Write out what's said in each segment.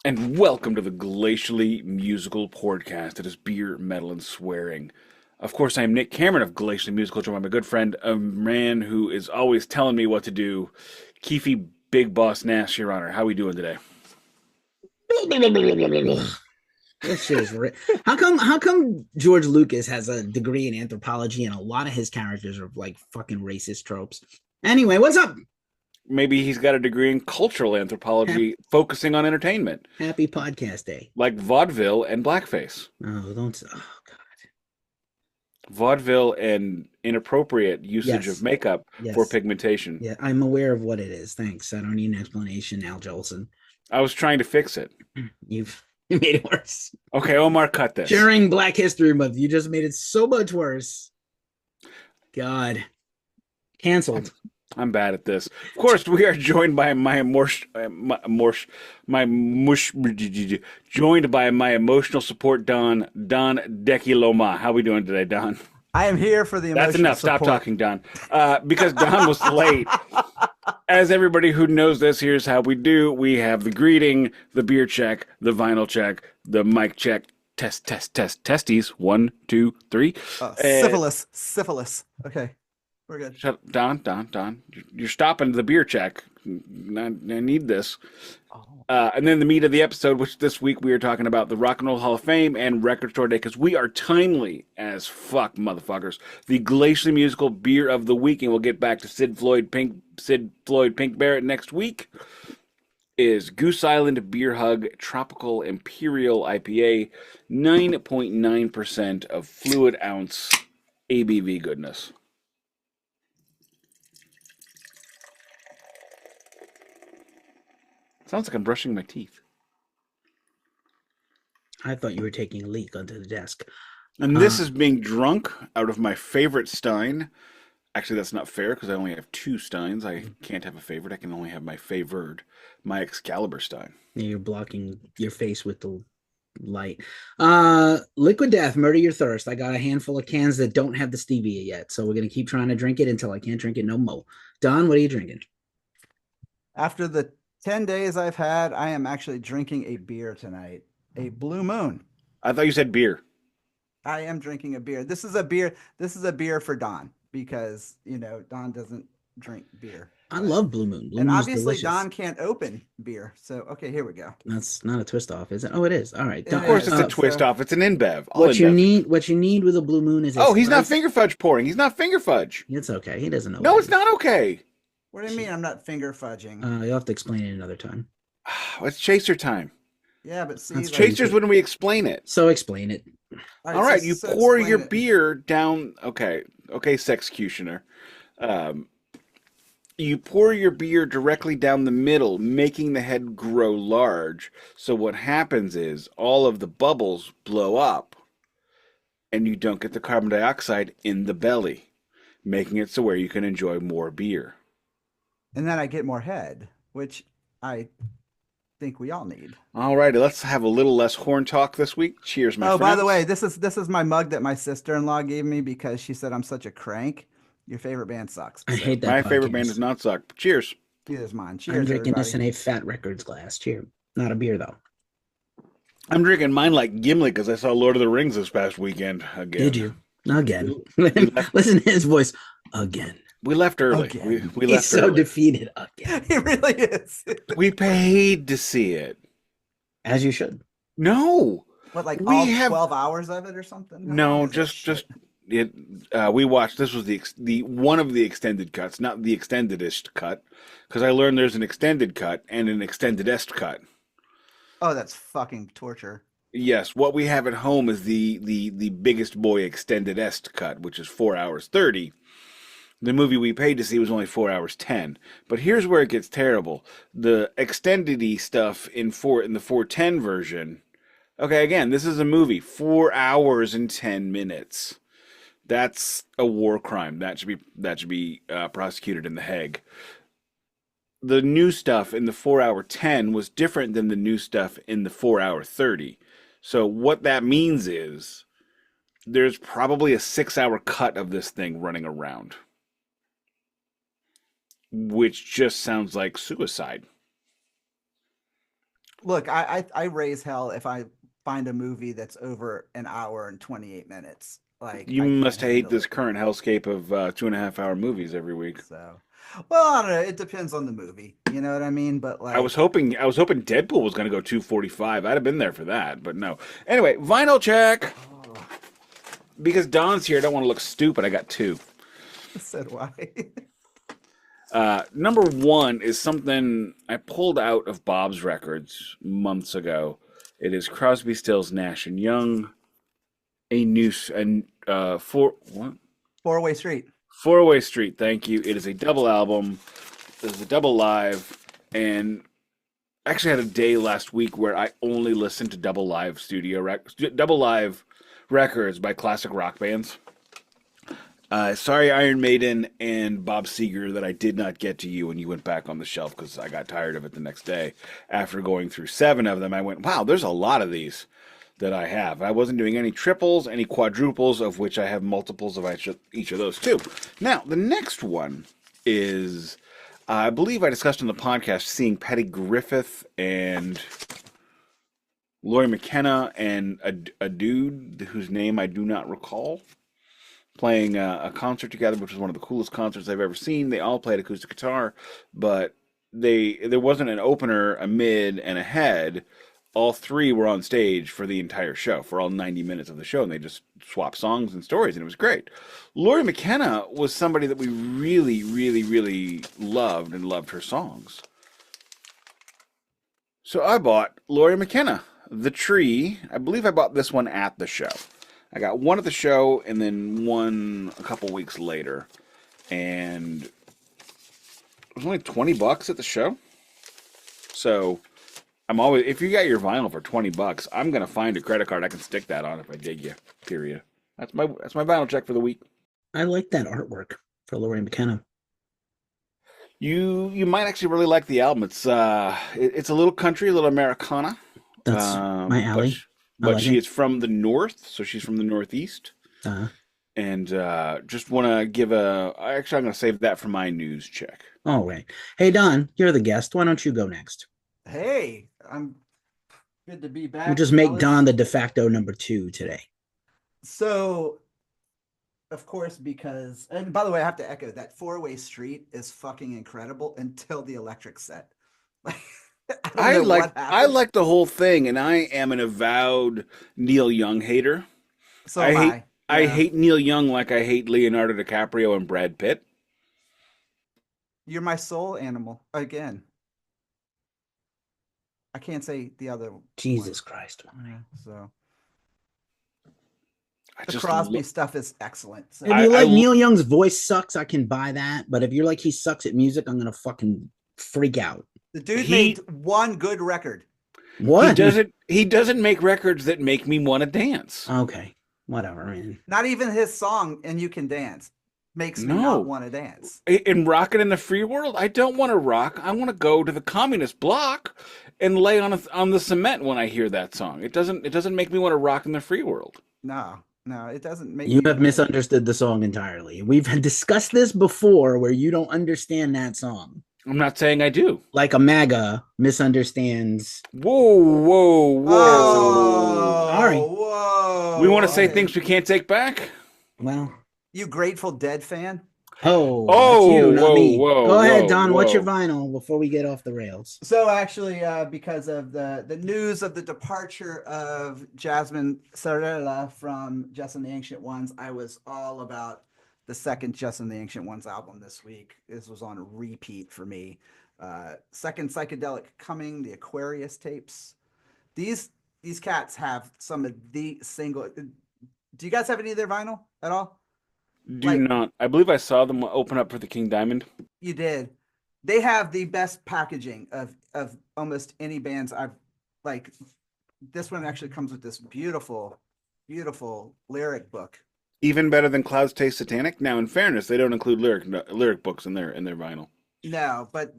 And welcome to the Glacially Musical Podcast. It is beer, metal, and swearing. Of course, I am Nick Cameron of Glacially Musical, joined by my good friend, a man who is always telling me what to do, Keefy Big Boss Nash, Your Honor. How are we doing today? This shit is how come George Lucas has a degree in anthropology and a lot of his characters are like fucking racist tropes? Anyway, what's up? Maybe he's got a degree in cultural Hap- anthropology focusing on entertainment, Happy podcast day. like vaudeville and blackface. Oh, don't. Oh God. Vaudeville and inappropriate usage of Yes. makeup for Yes. pigmentation. Yeah, I'm aware of what it is. Thanks. I don't need an explanation, Al Jolson. I was trying to fix it. You've made it worse. Okay, Omar, cut this. During Black History Month, you just made it so much worse. God. Canceled. I'm bad at this. Of course, we are joined by joined by my emotional support, Don Dekiloma. How we doing today, Don? I am here for the That's emotional enough. Stop support. talking, Don. Because Don was late. As everybody who knows this, here's how we do. We have the greeting, the beer check, the vinyl check, the mic check, testes. One, two, three. Syphilis. Okay, we're good. Don. You're stopping the beer check. I need this. Oh. And then the meat of the episode, which this week we are talking about the Rock and Roll Hall of Fame and Record Store Day, because we are timely as fuck, motherfuckers. The Glacially Musical Beer of the Week, and we'll get back to Sid Floyd Pink Barrett next week, is Goose Island Beer Hug Tropical Imperial IPA, 9.9% of fluid ounce ABV goodness. Sounds like I'm brushing my teeth. I thought you were taking a leak onto the desk. And this is being drunk out of my favorite Stein. Actually, that's not fair because I only have two Steins. I can't have a favorite. I can only have my favored, my Excalibur Stein. You're blocking your face with the light. Liquid Death, Murder Your Thirst. I got a handful of cans that don't have the stevia yet, so we're gonna keep trying to drink it until I can't drink it no more. Don, what are you drinking? After the 10 days I've had, I am actually drinking a beer tonight. A Blue Moon. I thought you said beer. I am drinking a beer. This is a beer. This is a beer for Don because Don doesn't drink beer. I love Blue Moon. Blue And Moon is obviously delicious. Don can't open beer. So okay, here we go. That's not a twist off, is it? Oh, it is. All right. It Of course, is. it's a twist So- off. It's an InBev. All What you InBev. need with a Blue Moon is a Oh, he's not slice- finger fudge pouring. He's not finger fudge. It's okay. He doesn't know. No, what it's it is. not okay. What do you mean I'm not finger fudging? You'll have to explain it another time. It's chaser time. Yeah, but see, That's like, true. Chasers when we explain it. So explain it. All right, so- you so pour explain your it. beer down. Okay, sexecutioner. You pour your beer directly down the middle, making the head grow large. So what happens is all of the bubbles blow up, and you don't get the carbon dioxide in the belly, making it so where you can enjoy more beer. And then I get more head, which I think we all need. All righty, let's have a little less horn talk this week. Cheers, my Oh, friends. by the way, this is my mug that my sister-in-law gave me because she said I'm such a crank. Your favorite band sucks. I hate that. My favorite podcast. band does not suck. Cheers. Here's mine. I'm Cheers, drinking this in everybody. a Fat Records glass. Cheer. Not a beer though. I'm drinking mine like Gimli because I saw Lord of the Rings this past weekend again. Did you? Again. Listen to his voice. Again. We left early. Again. We He's left so early. defeated again. He really is. We paid to see it. As you should. No, What, like We all have- 12 hours of it or something? How no, long is that just shit? it. We watched. This was the one of the extended cuts, not the extendedest cut, because I learned there's an extended cut and an extendedest cut. Oh, that's fucking torture. Yes, what we have at home is the biggest boy extendedest cut, which is 4 hours 30. The movie we paid to see was only 4 hours 10. But here's where it gets terrible. The extended stuff in the 410 version. Okay, again, this is a movie, 4 hours and 10 minutes. That's a war crime. That should be prosecuted in The Hague. The new stuff in the 4 hour 10 was different than the new stuff in the 4 hour 30. So what that means is there's probably a 6 hour cut of this thing running around, which just sounds like suicide. Look, I raise hell if I find a movie that's over an hour and 28 minutes. Like You I can't must hate handle this it. current hellscape of 2.5 hour movies every week. So, well, I don't know. It depends on the movie. You know what I mean? But like, I was hoping Deadpool was going to go 2:45. I'd have been there for that, but no. Anyway, vinyl check. oh, Because Don's here, I don't want to look stupid. I got two. said why? Number one is something I pulled out of Bob's Records months ago. It is Crosby, Stills, Nash and Young. A new what? Four-way street. Four-Way Street. Thank you. It is a double album. It is a double live, and I actually had a day last week where I only listened to double live records by classic rock bands. Sorry, Iron Maiden and Bob Seger, that I did not get to you when you went back on the shelf because I got tired of it the next day. After going through 7 of them, I went, wow, there's a lot of these that I have. I wasn't doing any triples, any quadruples, of which I have multiples of each of those too. Now, the next one is, I believe I discussed on the podcast, seeing Patty Griffith and Lori McKenna and a dude whose name I do not recall, playing a concert together, which was one of the coolest concerts I've ever seen. They all played acoustic guitar, but there wasn't an opener, a mid, and a head. All 3 were on stage for the entire show, for all 90 minutes of the show, and they just swapped songs and stories, and it was great. Lori McKenna was somebody that we really, really, really loved, and loved her songs. So I bought Lori McKenna, The Tree. I believe I bought this one at the show. I got one at the show and then one a couple weeks later. And it was only $20 at the show. So if you got your vinyl for $20, I'm gonna find a credit card I can stick that on if I dig you. Period. That's my vinyl check for the week. I like that artwork for Lori McKenna. You might actually really like the album. It's a little country, a little Americana. That's my alley. But like she it. is from the north, so she's from the northeast. Uh, And just want to give actually, I'm going to save that for my news check. all right. Hey, Don, you're the guest. Why don't you go next? Hey, I'm good to be back. We'll just make fellas. Don the de facto number 2 today. So, of course, because, and by the way, I have to echo that Four-Way Street is fucking incredible until the electric set. I like the whole thing, and I am an avowed Neil Young hater. So I hate Neil Young like I hate Leonardo DiCaprio and Brad Pitt. You're my soul animal again. I can't say the other Jesus Christ. one. So I the just Crosby stuff is excellent. So. If you like Neil Young's voice sucks, I can buy that. But if you're like he sucks at music, I'm gonna fucking freak out. The dude made one good record. What? He doesn't make records that make me want to dance. Okay. Whatever, man. Not even his song "And You Can Dance" makes me not want to dance. In Rockin' in the Free World, I don't want to rock. I want to go to the communist bloc and lay on the cement when I hear that song. It doesn't make me want to rock in the free world. No, it doesn't make. You have misunderstood the song entirely. We've discussed this before, where you don't understand that song. I'm not saying I do. Like a MAGA misunderstands. Whoa. Sorry. Whoa. We want to say things we can't take back? Well. You Grateful Dead fan? That's you, not me. Go ahead, Don. Whoa. What's your vinyl before we get off the rails? So actually, because of the news of the departure of Jasmine Sarella from Jess and the Ancient Ones, I was all about the second Jess and the Ancient Ones album this week. This was on repeat for me. Second Psychedelic Coming, the Aquarius tapes. These cats have some of the single. Do you guys have any of their vinyl at all? Do not. I believe I saw them open up for the King Diamond. You did. They have the best packaging of almost any bands I've like. This one actually comes with this beautiful lyric book. Even better than Clouds Taste Satanic. Now, in fairness, they don't include lyric books in their vinyl. No, but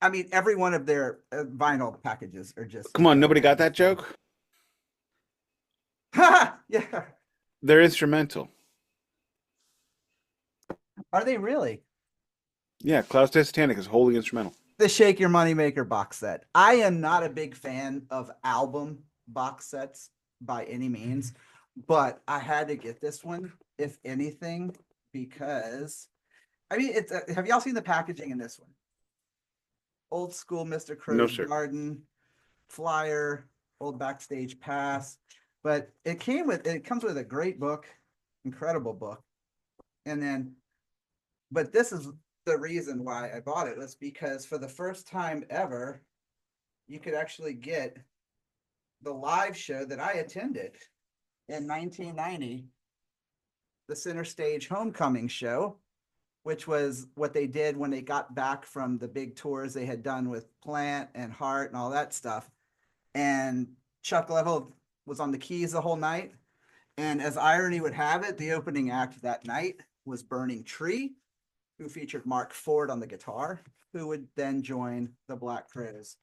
I mean, every one of their vinyl packages are just. Come on, nobody got that joke? Yeah. They're instrumental. Are they really? Yeah, Clouds Taste Satanic is wholly instrumental. the Shake Your Moneymaker box set. I am not a big fan of album box sets by any means, but I had to get this one, if anything, because I mean, it's have y'all seen the packaging in this one? Old school Mr. No, Crow's sir. Garden flyer, old backstage pass, but it comes with a great book, incredible book, and then, but this is the reason why I bought it was because for the first time ever, you could actually get the live show that I attended in 1990, the Center Stage Homecoming show, which was what they did when they got back from the big tours they had done with Plant and Heart and all that stuff. And Chuck Level was on the keys the whole night. And as irony would have it, the opening act that night was Burning Tree, who featured Mark Ford on the guitar, who would then join the Black Crowes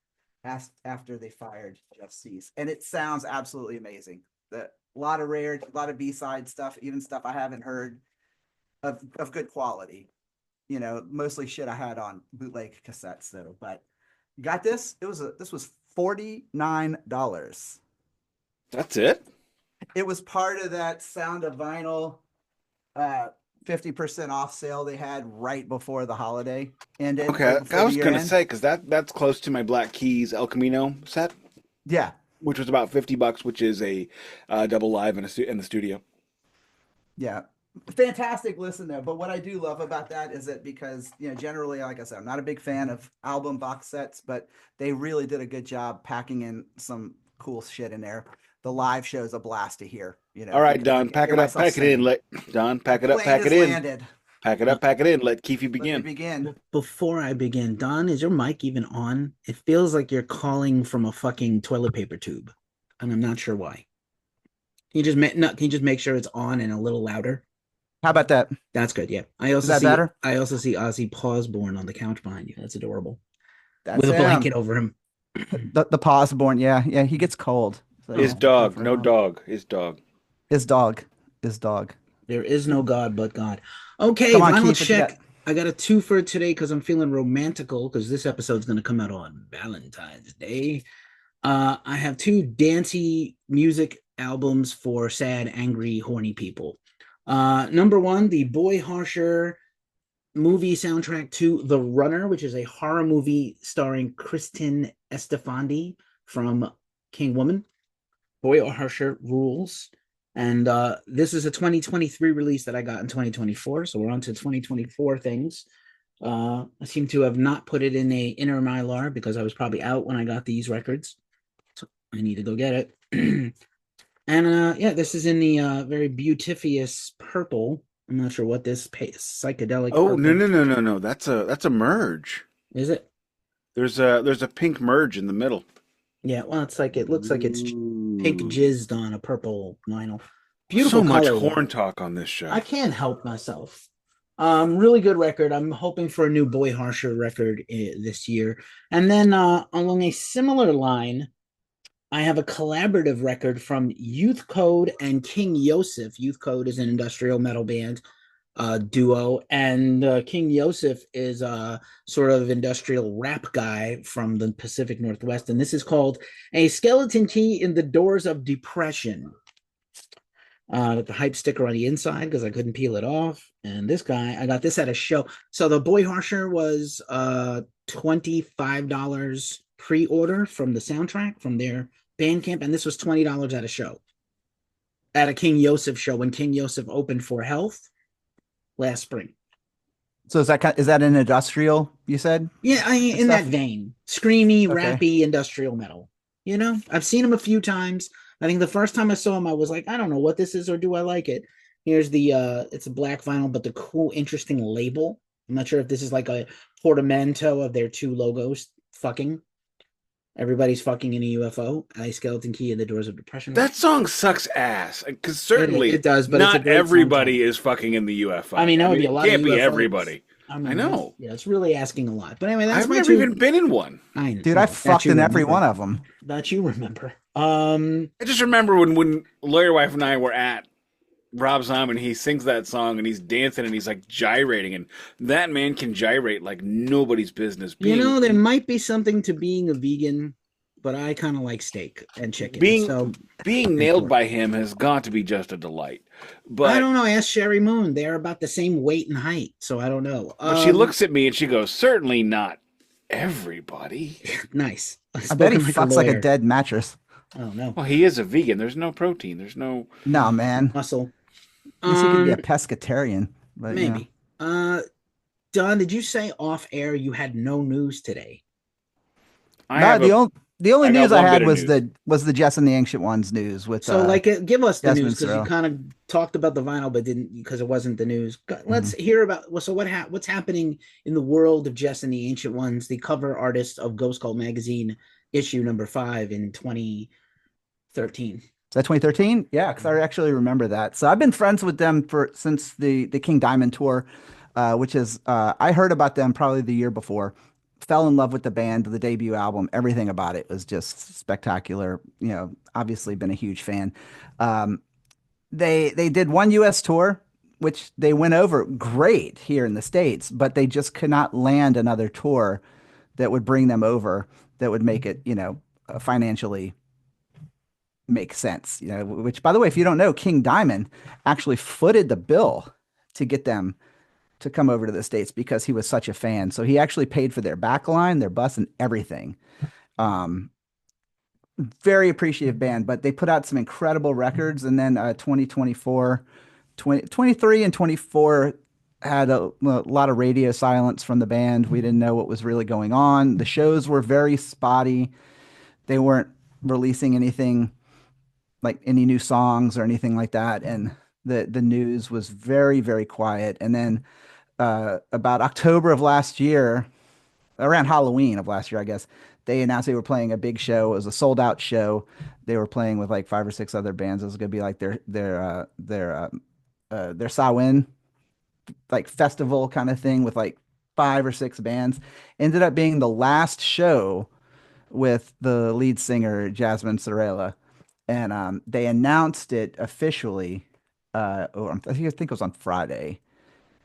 after they fired Jeff Cease. And it sounds absolutely amazing. A lot of rare, a lot of B-side stuff, even stuff I haven't heard of good quality. You know, mostly shit I had on bootleg cassettes though. But got this. This was $49. That's it? It was part of that Sound of Vinyl 50% off sale they had right before the holiday ended. Okay, right before I the was year going to end. say, because that's close to my Black Keys El Camino set, Yeah. which was about $50, which is a double live in the studio. Yeah. Fantastic listen though. But what I do love about that is that because, you know, generally, like I said, I'm not a big fan of album box sets, but they really did a good job packing in some cool shit in there. The live show is a blast to hear. You know, All right, because I Don, can pack hear it up, myself pack it in. singing. Don, The pack it up, plane pack has it in. landed. Pack it up, pack it in. Let Keefy Let me begin. begin. Before I begin, Don, is your mic even on? It feels like you're calling from a fucking toilet paper tube, and I'm not sure why. Can you just make sure it's on and a little louder? How about that? That's good. Yeah. I also that see better? I also see Ozzy Pawsborn on the couch behind you. That's adorable. That's With a him. blanket over him. The pause born. Yeah. Yeah. He gets cold. So His have to cover dog, him no up. dog, his dog. His dog. His dog. There is no God but God. Okay, Come on, vinyl Keith, what you check. got? I got a 2 for today because I'm feeling romantical because this episode's going to come out on Valentine's Day. I have 2 dancey music albums for sad, angry, horny people. Number 1, the Boy Harsher movie soundtrack to The Runner, which is a horror movie starring Kristen Estefandi from King Woman. Boy Harsher rules. And this is a 2023 release that I got in 2024. So we're on to 2024 things. I seem to have not put it in a inner mylar because I was probably out when I got these records. So I need to go get it. And yeah, this is in the very beautiful purple. I'm not sure what this psychedelic Oh, purple no. That's a merge. is. It? There's a pink merge in the middle. Yeah, well, it looks like it's pink Ooh. jizzed on a purple vinyl. Beautiful So much color, though. horn talk on this show. I can't help myself. Really good record. I'm hoping for a new Boy Harsher record this year. And then along a similar line, I have a collaborative record from Youth Code and King Yosef. Youth Code is an industrial metal band duo, and King Yosef is a sort of industrial rap guy from the Pacific Northwest. And this is called A Skeleton Key in the Doors of Depression. With the hype sticker on the inside because I couldn't peel it off. And this guy, I got this at a show. So the Boy Harsher was $25 pre-order from the soundtrack from their Bandcamp, and this was $20 at a show. At a King Yosef show when King Yosef opened for Health last spring. So is that an industrial, you said? Yeah, in that vein. Screamy, rappy, industrial metal. You know, I've seen him a few times. I think the first time I saw him, I was like, I don't know what this is or do I like it. Here's the, it's a black vinyl, but the cool, interesting label. I'm not sure if this is like a portmanteau of their 2 logos fucking. Everybody's fucking in a UFO. A Skeleton Key in the Doors of Depression. That song sucks ass. Because certainly it does, but not everybody is fucking in the UFO. I mean, that would be a lot of It can't be UFOs. everybody. I mean, I know. Yeah, it's really asking a lot. But anyway, that's I've my never 2. even been in one. Dude, I fucked in every one of them. That you remember. I just remember when Lawyer Wife and I were at Rob Zombie, he sings that song and he's dancing and he's like gyrating, and that man can gyrate like nobody's business. There might be something to being a vegan, but I kind of like steak and chicken. So, Being and nailed pork. by him has got to be just a delight. I But don't know. Ask Sherry Moon. They're about the same weight and height. So I don't know. she looks at me and she goes, "Certainly not everybody." Nice. I bet he Spoken like a fucks like a lawyer. dead mattress. Oh no. Well, he is a vegan. There's no protein. There's no. No, man. Muscle. At least he could be a Um, pescatarian. But yeah. maybe. Don, did you say off air you had no news today? I No, have a. the only I got news I one bit had of was news. the Jess and the Ancient Ones news with So, give us the Jasmine news because you Sorrell. kind of talked about the vinyl, but didn't because it wasn't the news. Let's Mhm. hear about. Well, so what's happening in the world of Jess and the Ancient Ones, the cover artist of Ghost Cult magazine, issue number 5 in 2013. Is that 2013? Yeah, because I actually remember that. So I've been friends with them since the King Diamond tour, which is I heard about them probably the year before. Fell in love with the band, the debut album, everything about it was just spectacular. Obviously been a huge fan. Um, they did one U.S. tour, which they went over great here in the States, but they just could not land another tour that would bring them over, that would make it, financially make sense. Which, by the way, if you don't know, King Diamond actually footed the bill to get them to come over to the States because he was such a fan. So he actually paid for their back line, their bus, and everything. Um, Very appreciative band, but they put out some incredible records. And then 2024, 2023 and 24 had a lot of radio silence from the band. We didn't know what was really going on. The shows were very spotty. They weren't releasing anything like any new songs or anything like that. And the news was very, very quiet. And then about October of last year, around Halloween of last year, I guess, they announced they were playing a big show. It was a sold out show. They were playing with like 5 or 6 other bands. It was going to be like their Samhain like festival kind of thing with like 5 or 6 bands. Ended up being the last show with the lead singer Jasmine Sorella, and they announced it officially. I think it was on Friday,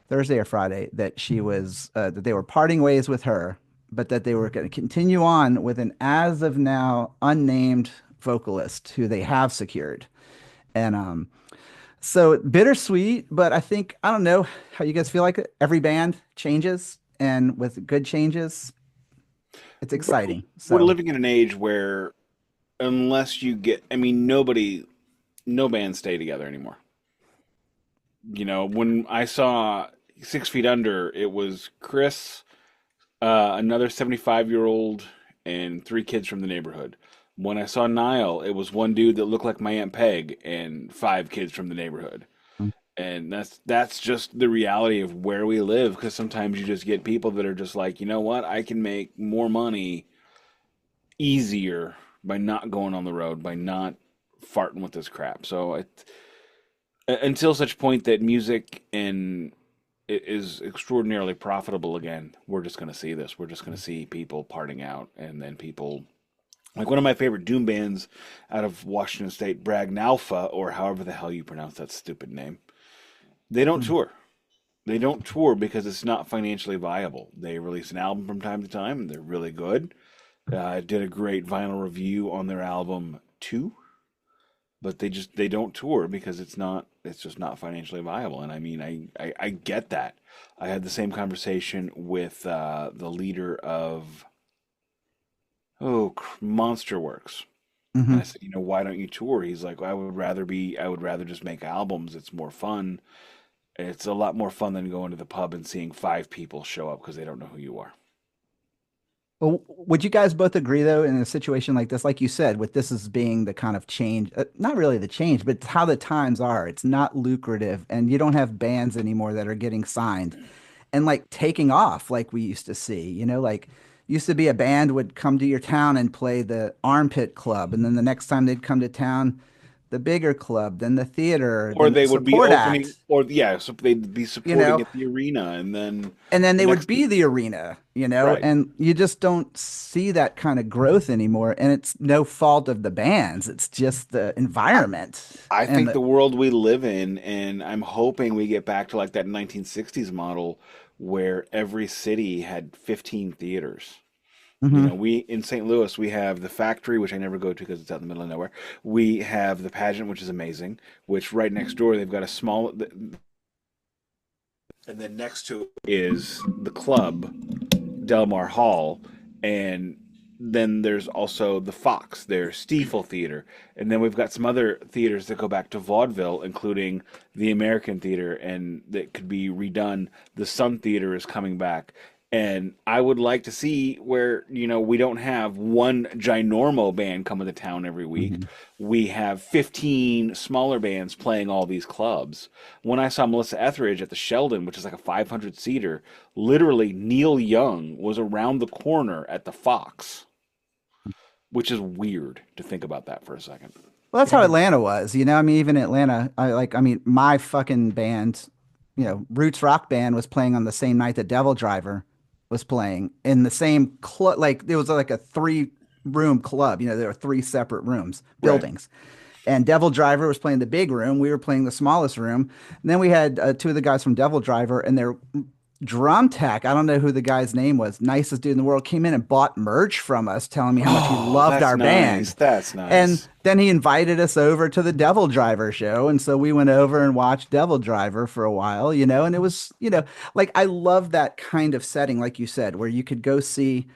Thursday or Friday, that she was that they were parting ways with her, but that they were going to continue on with an as of now unnamed vocalist who they have secured. And so bittersweet, but I don't know how you guys feel like it. Every band changes, and with good changes, it's exciting. We're So living in an age where, unless you get, I mean, no bands stay together anymore. When I saw 6 Feet Under, it was Chris, another 75-year-old, and 3 kids from the neighborhood. When I saw Nile, it was one dude that looked like my Aunt Peg and 5 kids from the neighborhood. And that's just the reality of where we live. Because sometimes you just get people that are just like, you know what, I can make more money easier by not going on the road, by not farting with this crap. So until such point that music is extraordinarily profitable again, we're just going to see this. We're just going to see people parting out, and then people like one of my favorite doom bands out of Washington State, Bragnalfa, or however the hell you pronounce that stupid name. They don't mm, tour. They don't tour because it's not financially viable. They release an album from time to time, and they're really good. I did a great vinyl review on their album too, but they don't tour because it's just not financially viable. And I mean, I get that. I had the same conversation with the leader of Monster Works. And I mhm. said, why don't you tour? He's like, I would rather just make albums. It's more fun. It's a lot more fun than going to the pub and seeing 5 people show up because they don't know who you are. Well, would you guys both agree though, in a situation like this, like you said, with this as being the kind of change, not really the change, but it's how the times are. It's not lucrative, and you don't have bands anymore that are getting signed and like taking off like we used to see. Like used to be a band would come to your town and play the Armpit Club, and then the next time they'd come to town, the bigger club, then the theater, Or then the they would be support opening, act, or yeah, so they'd be you supporting know, at the arena, and then and then the they would next, be the arena, right. and you just don't see that kind of growth anymore. And it's no fault of the bands, it's just the I, environment I and think the, the world we live in, and I'm hoping we get back to like that 1960s model where every city had 15 theaters. Mhm. We in St. Louis, we have the factory, which I never go to because it's out in the middle of nowhere. We have the pageant, which is amazing, which right next door they've got a small, and then next to it is the club, Delmar Hall, and then there's also the Fox, there's Stiefel Theater, and then we've got some other theaters that go back to vaudeville, including the American Theater, and that could be redone. The Sun Theater is coming back, and I would like to see where we don't have one ginormo band coming to town every week. Mhm. We have 15 smaller bands playing all these clubs. When I saw Melissa Etheridge at the Sheldon, which is like a 500 seater, literally Neil Young was around the corner at the Fox, which is weird to think about that for a second. Well, that's how Yeah. Atlanta was, I mean, even Atlanta, I mean, my fucking band, Roots Rock Band was playing on the same night that Devildriver was playing in the same club. Like it was like a three-room club. There were three separate rooms, Right. buildings. And Devildriver was playing the big room. We were playing the smallest room. And then we had two of the guys from Devildriver and their drum tech. I don't know who the guy's name was. Nicest dude in the world came in and bought merch from us, telling me how much he Oh, loved that's our nice. band. That's And nice. then he invited us over to the Devildriver show. And so we went over and watched Devildriver for a while, and it was, like I love that kind of setting, like you said, where you could go see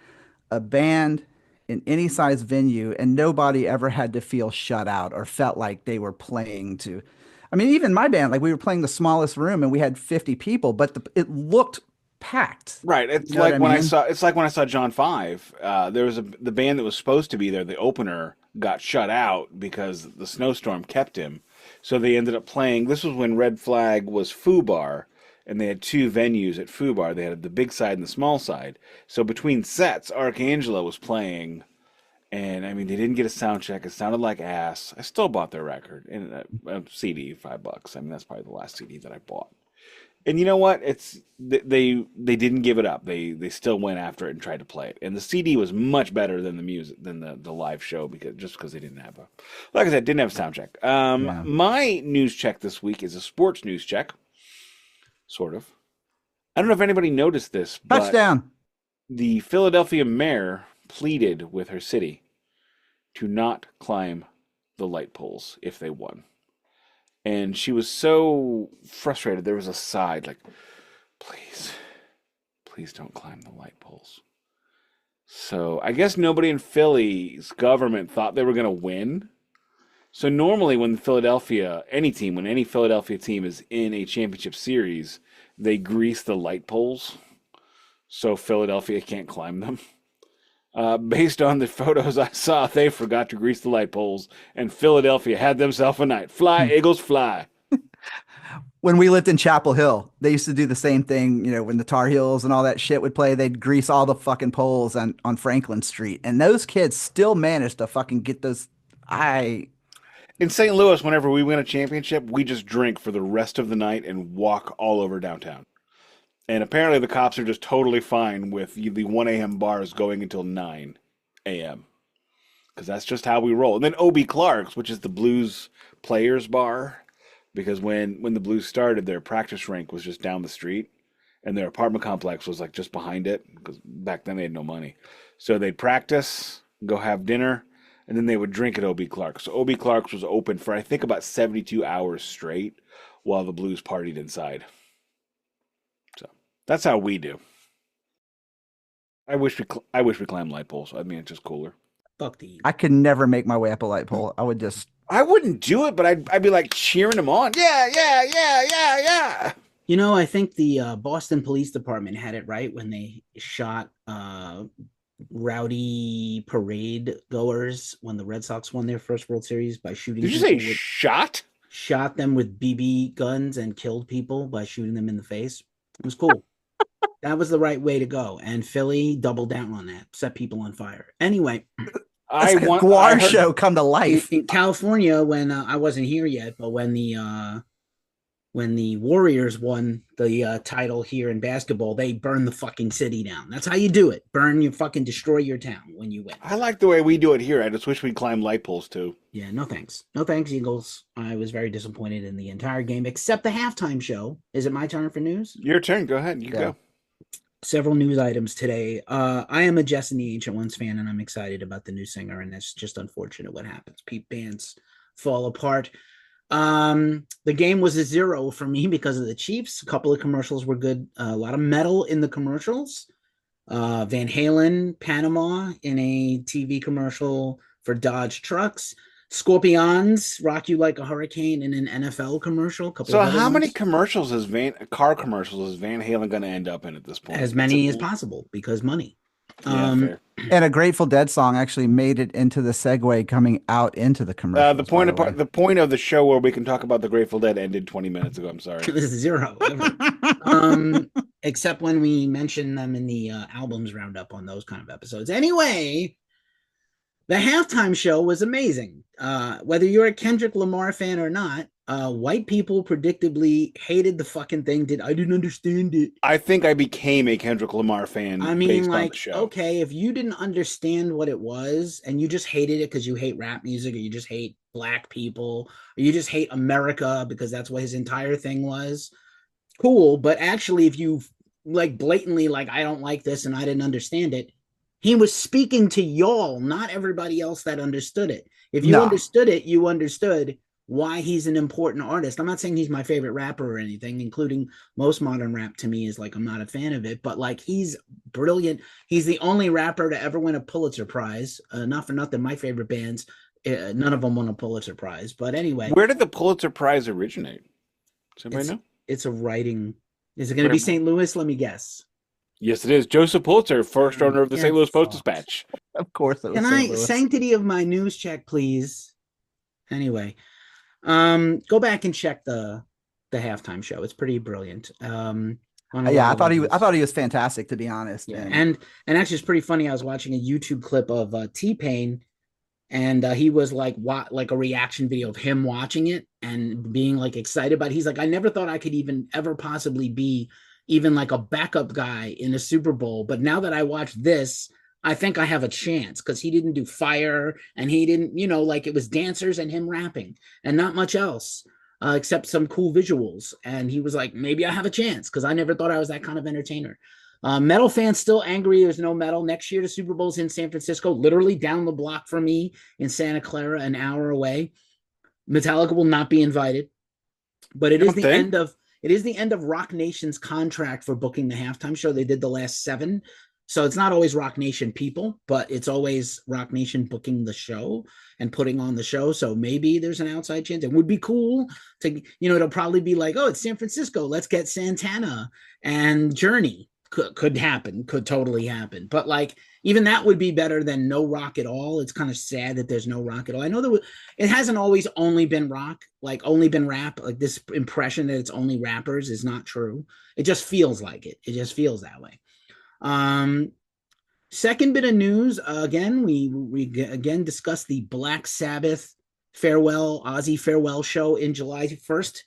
a band in any size venue and nobody ever had to feel shut out or felt like they were playing to. I mean, even my band, like we were playing the smallest room and we had 50 people, but it looked packed. Right. You know what I mean? It's like when I saw John Five. There was the band that was supposed to be there. The opener got shut out because the snowstorm kept him. So they ended up playing. This was when Red Flag was Foo Bar, and they had two venues at Foo Bar. They had the big side and the small side. So between sets, Archangelo was playing, and I mean they didn't get a sound check. It sounded like ass. I still bought their record and a CD, $5. I mean that's probably the last CD that I bought. And you know what? They didn't give it up. They still went after it and tried to play it. And the CD was much better than the music than the live show because they didn't have a, like I said, didn't have a sound check. Yeah. My news check this week is a sports news check, sort of. I don't know if anybody noticed this, but Touchdown. the Philadelphia mayor pleaded with her city to not climb the light poles if they won. And she was so frustrated. There was a side like, please, please don't climb the light poles. So I guess nobody in Philly's government thought they were going to win. So normally when any Philadelphia team is in a championship series, they grease the light poles so Philadelphia can't climb them. Based on the photos I saw, they forgot to grease the light poles, and Philadelphia had themselves a night. Fly, Eagles, fly. When we lived in Chapel Hill, they used to do the same thing, when the Tar Heels and all that shit would play, they'd grease all the fucking poles on Franklin Street. And those kids still managed to fucking get those. I, In St. Louis, whenever we win a championship, we just drink for the rest of the night and walk all over downtown. And apparently the cops are just totally fine with the 1 a.m. bars going until 9 a.m. Because that's just how we roll. And then O.B. Clark's, which is the Blues Players Bar, because when the Blues started, their practice rink was just down the street, and their apartment complex was like just behind it, because back then they had no money. So they'd practice, go have dinner, and then they would drink at O.B. Clark's. So O.B. Clark's was open for I think about 72 hours straight while the Blues partied inside. So that's how we do. I wish we climbed light poles. I mean, it's just cooler. Fuck the. I could never make my way up a light pole. I would just, I wouldn't do it, but I'd be like cheering them on. Yeah, yeah, yeah, yeah, yeah. I think the Boston Police Department had it right when they shot rowdy parade goers when the Red Sox won their first World Series by shooting Did you people say with shot? shot them with BB guns and killed people by shooting them in the face. It was cool. That was the right way to go. And Philly doubled down on that, set people on fire. Anyway, That's like a Guar show come to life. In California, when I wasn't here yet, but when the Warriors won the title here in basketball, they burned the fucking city down. That's how you do it. Destroy your town when you win. I like the way we do it here. I just wish we'd climb light poles too. Yeah, no thanks. No thanks, Eagles. I was very disappointed in the entire game, except the halftime show. Is it my turn for news? Your turn. Go ahead. You go. Several news items today. I am a Jess and the Ancient Ones fan, and I'm excited about the new singer, and it's just unfortunate what happens. Bands fall apart. The game was a 0 for me because of the Chiefs. A couple of commercials were good. A lot of metal in the commercials. Van Halen, Panama in a TV commercial for Dodge trucks. Scorpions, Rock You Like a Hurricane in an NFL commercial. So how many commercials is car commercials is Van Halen going to end up in at this point? As many as possible, because money. Fair. And a Grateful Dead song actually made it into the segue coming out into the commercial. The point of the show where we can talk about the Grateful Dead ended 20 minutes ago. I'm sorry. This is 0. Except when we mention them in the albums roundup on those kind of episodes. Anyway, the halftime show was amazing. Whether you're a Kendrick Lamar fan or not, white people predictably hated the fucking thing. I didn't understand it. I think I became a Kendrick Lamar fan. I mean, based like, on the show. Okay, if you didn't understand what it was and you just hated it because you hate rap music, or you just hate black people, or you just hate America because that's what his entire thing was, cool. But actually, if you like blatantly like, I don't like this and I didn't understand it, he was speaking to y'all, not everybody else that understood it. If you understood it, you understood why he's an important artist. I'm not saying he's my favorite rapper or anything, including most modern rap to me is like, I'm not a fan of it, but like, he's brilliant. He's the only rapper to ever win a Pulitzer Prize. Not for nothing, my favorite bands, none of them won a Pulitzer Prize. But anyway. Where did the Pulitzer Prize originate? Does anybody know? It's a writing. Is it going to be St. Louis? Let me guess. Yes, it is. Joseph Pulitzer, first owner of the St. Louis Post-Dispatch. Of course it was. Can sanctity of my news check, please? Anyway, go back and check the halftime show. It's pretty brilliant. I thought he was fantastic, to be honest. Yeah. And actually, it's pretty funny. I was watching a YouTube clip of T-Pain, and he was like a reaction video of him watching it and being like excited about it. He's like, I never thought I could even ever possibly be even like a backup guy in a Super Bowl. But now that I watched this, I think I have a chance, because he didn't do fire and he didn't, like, it was dancers and him rapping and not much else except some cool visuals. And he was like, maybe I have a chance, because I never thought I was that kind of entertainer. Metal fans still angry there's no metal. Next year, the Super Bowl's in San Francisco, literally down the block from me in Santa Clara, an hour away. Metallica will not be invited. But it is the end of Rock Nation's contract for booking the halftime show. They did the last 7. So it's not always Rock Nation people, but it's always Rock Nation booking the show and putting on the show. So maybe there's an outside chance. It would be cool to, it'll probably be like, oh, it's San Francisco. Let's get Santana and Journey. Could happen. Could totally happen. But like, even that would be better than no rock at all. It's kind of sad that there's no rock at all. I know it hasn't always only been rock, like only been rap. Like, this impression that it's only rappers is not true. It just feels like it. It just feels that way. Second bit of news, again, we again discussed the Black Sabbath Ozzy farewell show in July 1st.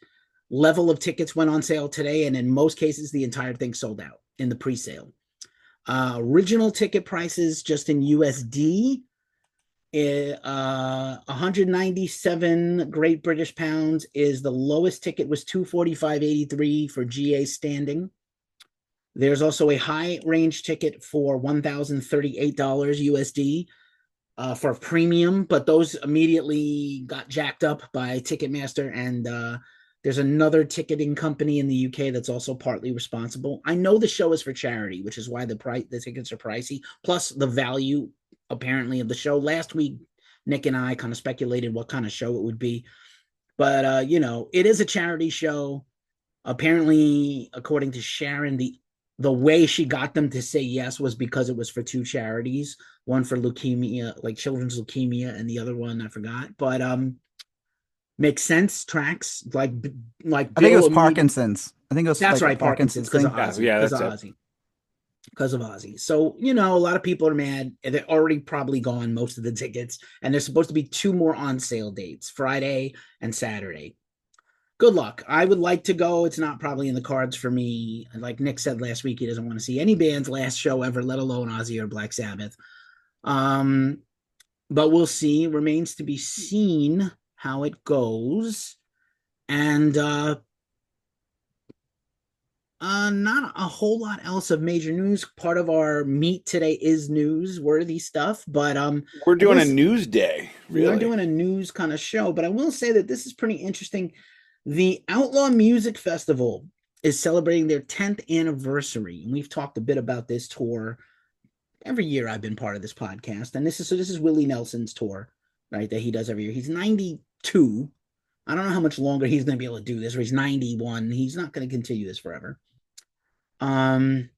Level of tickets went on sale today, and in most cases, the entire thing sold out in the pre-sale. Original ticket prices just in USD, 197 Great British pounds is the lowest ticket, was 245.83 for GA standing. There's also a high range ticket for $1,038 USD for premium, but those immediately got jacked up by Ticketmaster, and there's another ticketing company in the UK that's also partly responsible. I know the show is for charity, which is why the tickets are pricey, plus the value apparently of the show. Last week, Nick and I kind of speculated what kind of show it would be, but it is a charity show. Apparently, according to Sharon, the way she got them to say yes was because it was for 2 charities, one for leukemia, like children's leukemia, and the other one I forgot. But makes sense. Tracks like I think it was Parkinson's. I think it was that's right, Parkinson's, because of Ozzy. Yeah, that's Ozzy. because of Ozzy. So, you know, a lot of people are mad, and they're already probably gone, most of the tickets. And there's supposed to be 2 more on sale dates, Friday and Saturday. Good luck. I would like to go. It's not probably in the cards for me. Like Nick said last week, he doesn't want to see any band's last show ever, let alone Ozzy or Black Sabbath. But we'll see. Remains to be seen how it goes. And not a whole lot else of major news. Part of our meet today is newsworthy stuff, but we're doing a news day. We are doing a news kind of show, but I will say that this is pretty interesting. The Outlaw Music Festival is celebrating their 10th anniversary, and we've talked a bit about this tour every year. I've been part of this podcast, and this is Willie Nelson's tour, right? That he does every year. He's 92. I don't know how much longer he's going to be able to do this. Or he's 91. He's not going to continue this forever. And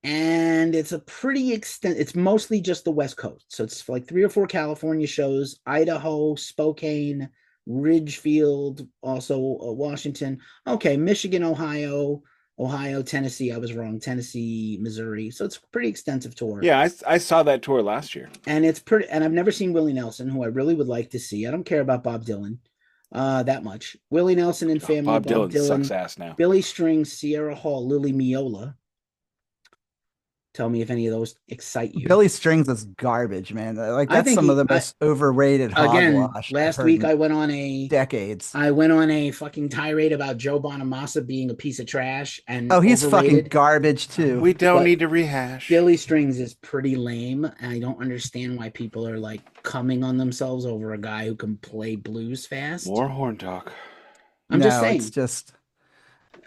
it's a pretty extent. It's mostly just the West Coast, so it's like 3 or 4 California shows: Idaho, Spokane, Ridgefield, also Washington. Okay, Michigan, Ohio, Tennessee. I was wrong. Tennessee, Missouri. So it's a pretty extensive tour. Yeah, I saw that tour last year, and it's pretty. And I've never seen Willie Nelson, who I really would like to see. I don't care about Bob Dylan that much. Willie Nelson and family. Bob Dylan sucks ass now. Billy Strings, Sierra Hall, Lily Miola. Tell me if any of those excite you. Billy Strings is garbage, man. Like that's some of the most overrated hogwash. Again, last week I went on a decades. I went on a fucking tirade about Joe Bonamassa being a piece of trash and he's fucking garbage too. We don't need to rehash. Billy Strings is pretty lame, and I don't understand why people are like coming on themselves over a guy who can play blues fast. More horn talk. I'm just saying. It's just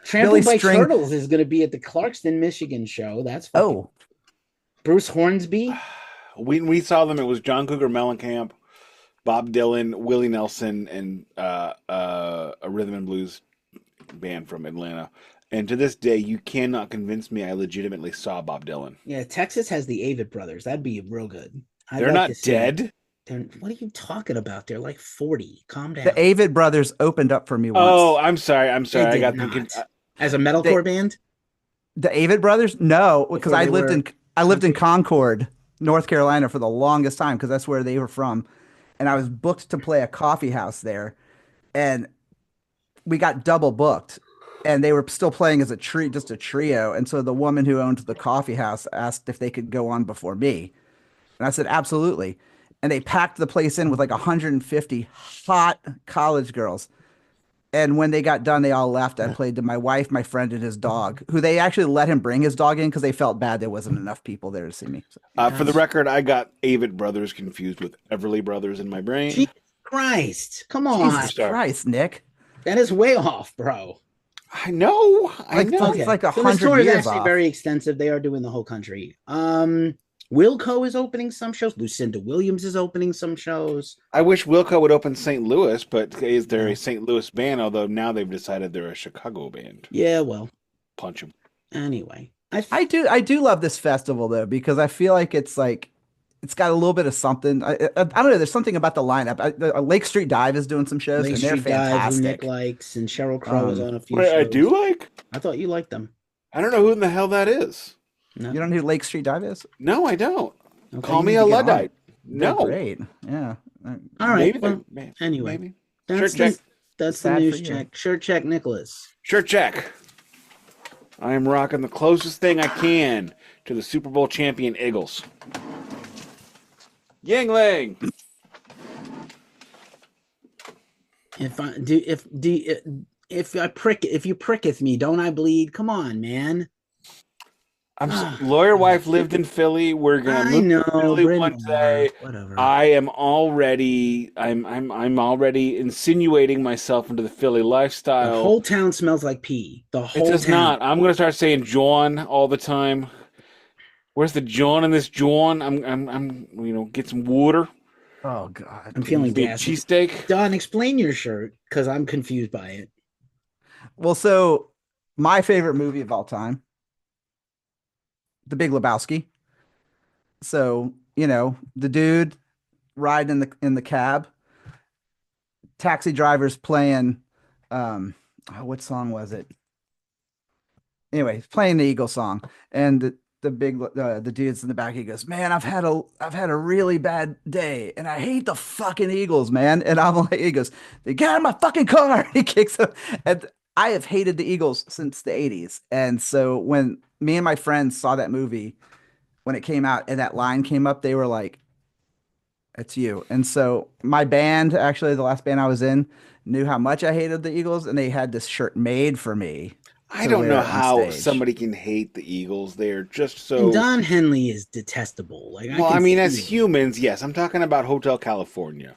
Trampled by Turtles is going to be at the Clarkston, Michigan show. That's Bruce Hornsby. We saw them. It was John Cougar Mellencamp, Bob Dylan, Willie Nelson, and a rhythm and blues band from Atlanta. And to this day, you cannot convince me I legitimately saw Bob Dylan. Yeah, Texas has the Avett Brothers. That'd be real good. They're not dead. What are you talking about? They're like 40. Calm down. The Avett Brothers opened up for me once. Oh, I'm sorry. I got thinking. As a metalcore band? The Avett Brothers? No, because I lived in Concord, North Carolina for the longest time because that's where they were from. And I was booked to play a coffee house there. And we got double booked. And they were still playing as just a trio. And so the woman who owned the coffee house asked if they could go on before me. And I said, absolutely. And they packed the place in with like 150 hot college girls. And when they got done, they all left. I played to my wife, my friend, and his dog, who they actually let him bring his dog in because they felt bad there wasn't enough people there to see me. So, for the record, I got Avett Brothers confused with Everly Brothers in my brain. Jesus Christ. Come on. Jesus Christ, Nick. That is way off, bro. I know. Okay. It's like 100 this tour is years actually off. very extensive. They are doing the whole country. Wilco is opening some shows. Lucinda Williams is opening some shows. I wish Wilco would open St. Louis, but is there a St. Louis band? Although now they've decided they're a Chicago band. Yeah, well. Punch them. Anyway. I do love this festival, though, because I feel like it's got a little bit of something. I don't know. There's something about the lineup. Lake Street Dive is doing some shows, and they're fantastic. Nick likes, and Sheryl Crow is on a few shows. I do like? I thought you liked them. I don't know who in the hell that is. No. You don't know who Lake Street Dive is? No, I don't. Okay, call me a Luddite. No. Great. Yeah. All right. Maybe, anyway. Maybe. That's the news check. Shirt check, Nicholas. Shirt check. I am rocking the closest thing I can to the Super Bowl champion Eagles. Yingling. If you pricketh me, don't I bleed? Come on, man. Lawyer wife lived in Philly. We're gonna move to Philly one day. Whatever. I'm already insinuating myself into the Philly lifestyle. The whole town smells like pee. The whole It does town. not. I'm gonna start saying John all the time. Where's the John in this John? I'm get some water. Oh God. I'm feeling gassy. Cheesesteak. Don, explain your shirt because I'm confused by it. Well, so my favorite movie of all time, The Big Lebowski. So, the dude riding in the cab, taxi driver's playing what song was it? anyway, he's playing the Eagles song, and the dudes in the back, he goes, "Man, I've had a really bad day, and I hate the fucking Eagles, man." And I'm like, he goes, "They get out of my fucking car!" He kicks him, and I have hated the Eagles since the '80s, and so when me and my friends saw that movie when it came out, and that line came up, they were like, "It's you." And so my band, actually, the last band I was in, knew how much I hated the Eagles, and they had this shirt made for me I to don't know wear on how stage. somebody can hate the Eagles. They're just And so. Don Henley is detestable. Like I Well, I can mean, as see it. humans, yes. I'm talking about Hotel California.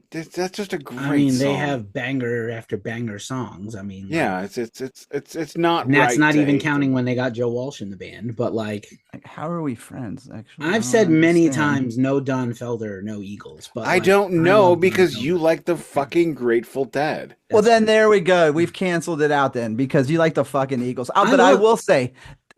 That's just a I great mean, they song. have banger after banger songs. I mean, like, Yeah, it's not and that's right not to even hate counting them. when they got Joe Walsh in the band. But like, Like, how are we friends? Actually, I I've don't said many understand. times, no Don Felder, no Eagles. But I like, don't I know love Don because you Felder. like the fucking Grateful Dead. Well, That's then true. there we go. We've canceled it out then because you like the fucking Eagles. Oh, I but I love. will say,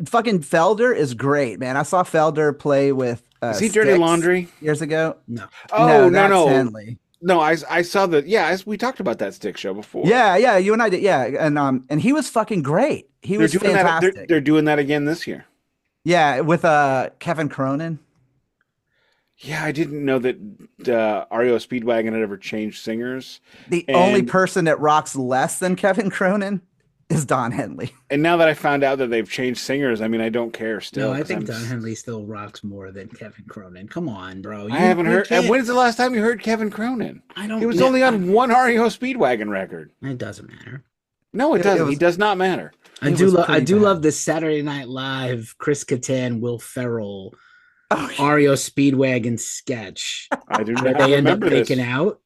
fucking Felder is great, man. I saw Felder play with Is he Dirty Styx Laundry? years ago. No, No, Oh, no, that's no. Henley. No, I saw the we talked about that stick show before. Yeah, yeah, you and I did. Yeah, and he was fucking great. He They're was doing that fantastic. they're doing that again this year. Yeah, with Kevin Cronin. Yeah, I didn't know that REO Speedwagon had ever changed singers. The only And person that rocks less than Kevin Cronin is Don Henley. and now that I found out that they've changed singers, I mean, I don't care no, still I because think Don Henley still rocks more than Kevin Cronin. Come on, bro. I You haven't you heard. And can't. when's the last time you heard Kevin Cronin? I He don't. was only on one REO Speedwagon record. It doesn't matter. No, it It doesn't. He was does not matter. I it do was love. I pretty do love bad. this Saturday Night Live Chris Kattan, Will Ferrell, Oh, REO Speedwagon sketch I do where not they end up remember making this. out.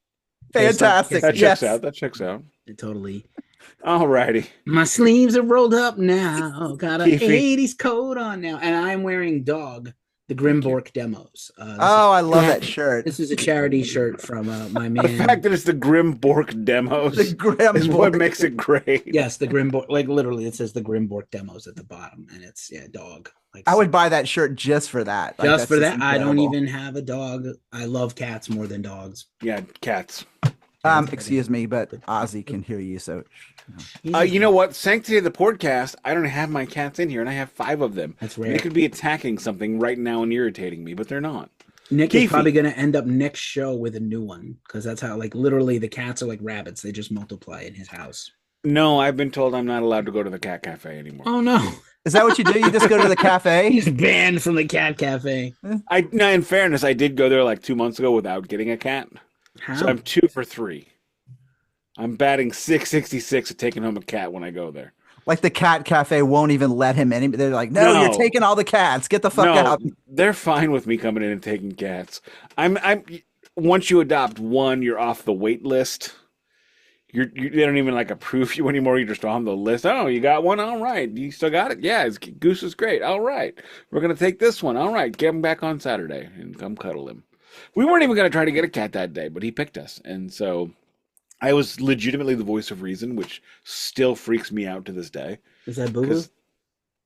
They start fantastic. That kissing. checks Yes. out. That checks out. Totally. Alrighty. My sleeves are rolled up now. Got an Keefy. 80s coat on now. And I'm wearing Dog, the Thank you. Grimbork demos. Oh, I love that shirt. This is a charity shirt from my The fact man. that it's the Grim Bork demos The Grim is what Bork. makes it great. Yes, the Grimbork. Like literally, it says the Grimbork demos at the bottom. And it's, Dog. Like I would buy that shirt just for that. Like, just that's for just that. I don't incredible. even have a dog. I love cats more than dogs. Yeah, cats. Excuse me, but Ozzy can hear you, so You know what? Sanctity of the podcast. I don't have my cats in here, and I have 5 of them. That's And rare. they could be attacking something right now and irritating me, but they're not. Nick Keefy. is probably going to end up next show with a new one because that's how, like, literally the cats are like rabbits. They just multiply in his house. No, I've been told I'm not allowed to go to the cat cafe anymore. Oh, no. is that what you do? You just go to the cafe? He's banned from the cat cafe. No, in fairness, I did go there like 2 months ago without getting a cat. How? So I'm 2 for 3. I'm batting 666 at taking home a cat when I go there. Like the cat cafe won't even let him in. They're like, no, you're No. taking all the cats. Get the fuck No, out. they're fine with me coming in and taking cats. I'm once you adopt one, you're off the wait list. They don't even like approve you anymore. You're just on the list. Oh, you got one? All right. You still got it? Yeah, Goose is great. All right. We're going to take this one. All right. Get him back on Saturday and come cuddle him. We weren't even going to try to get a cat that day, but he picked us. And so I was legitimately the voice of reason, which still freaks me out to this day. Is that Boo Boo?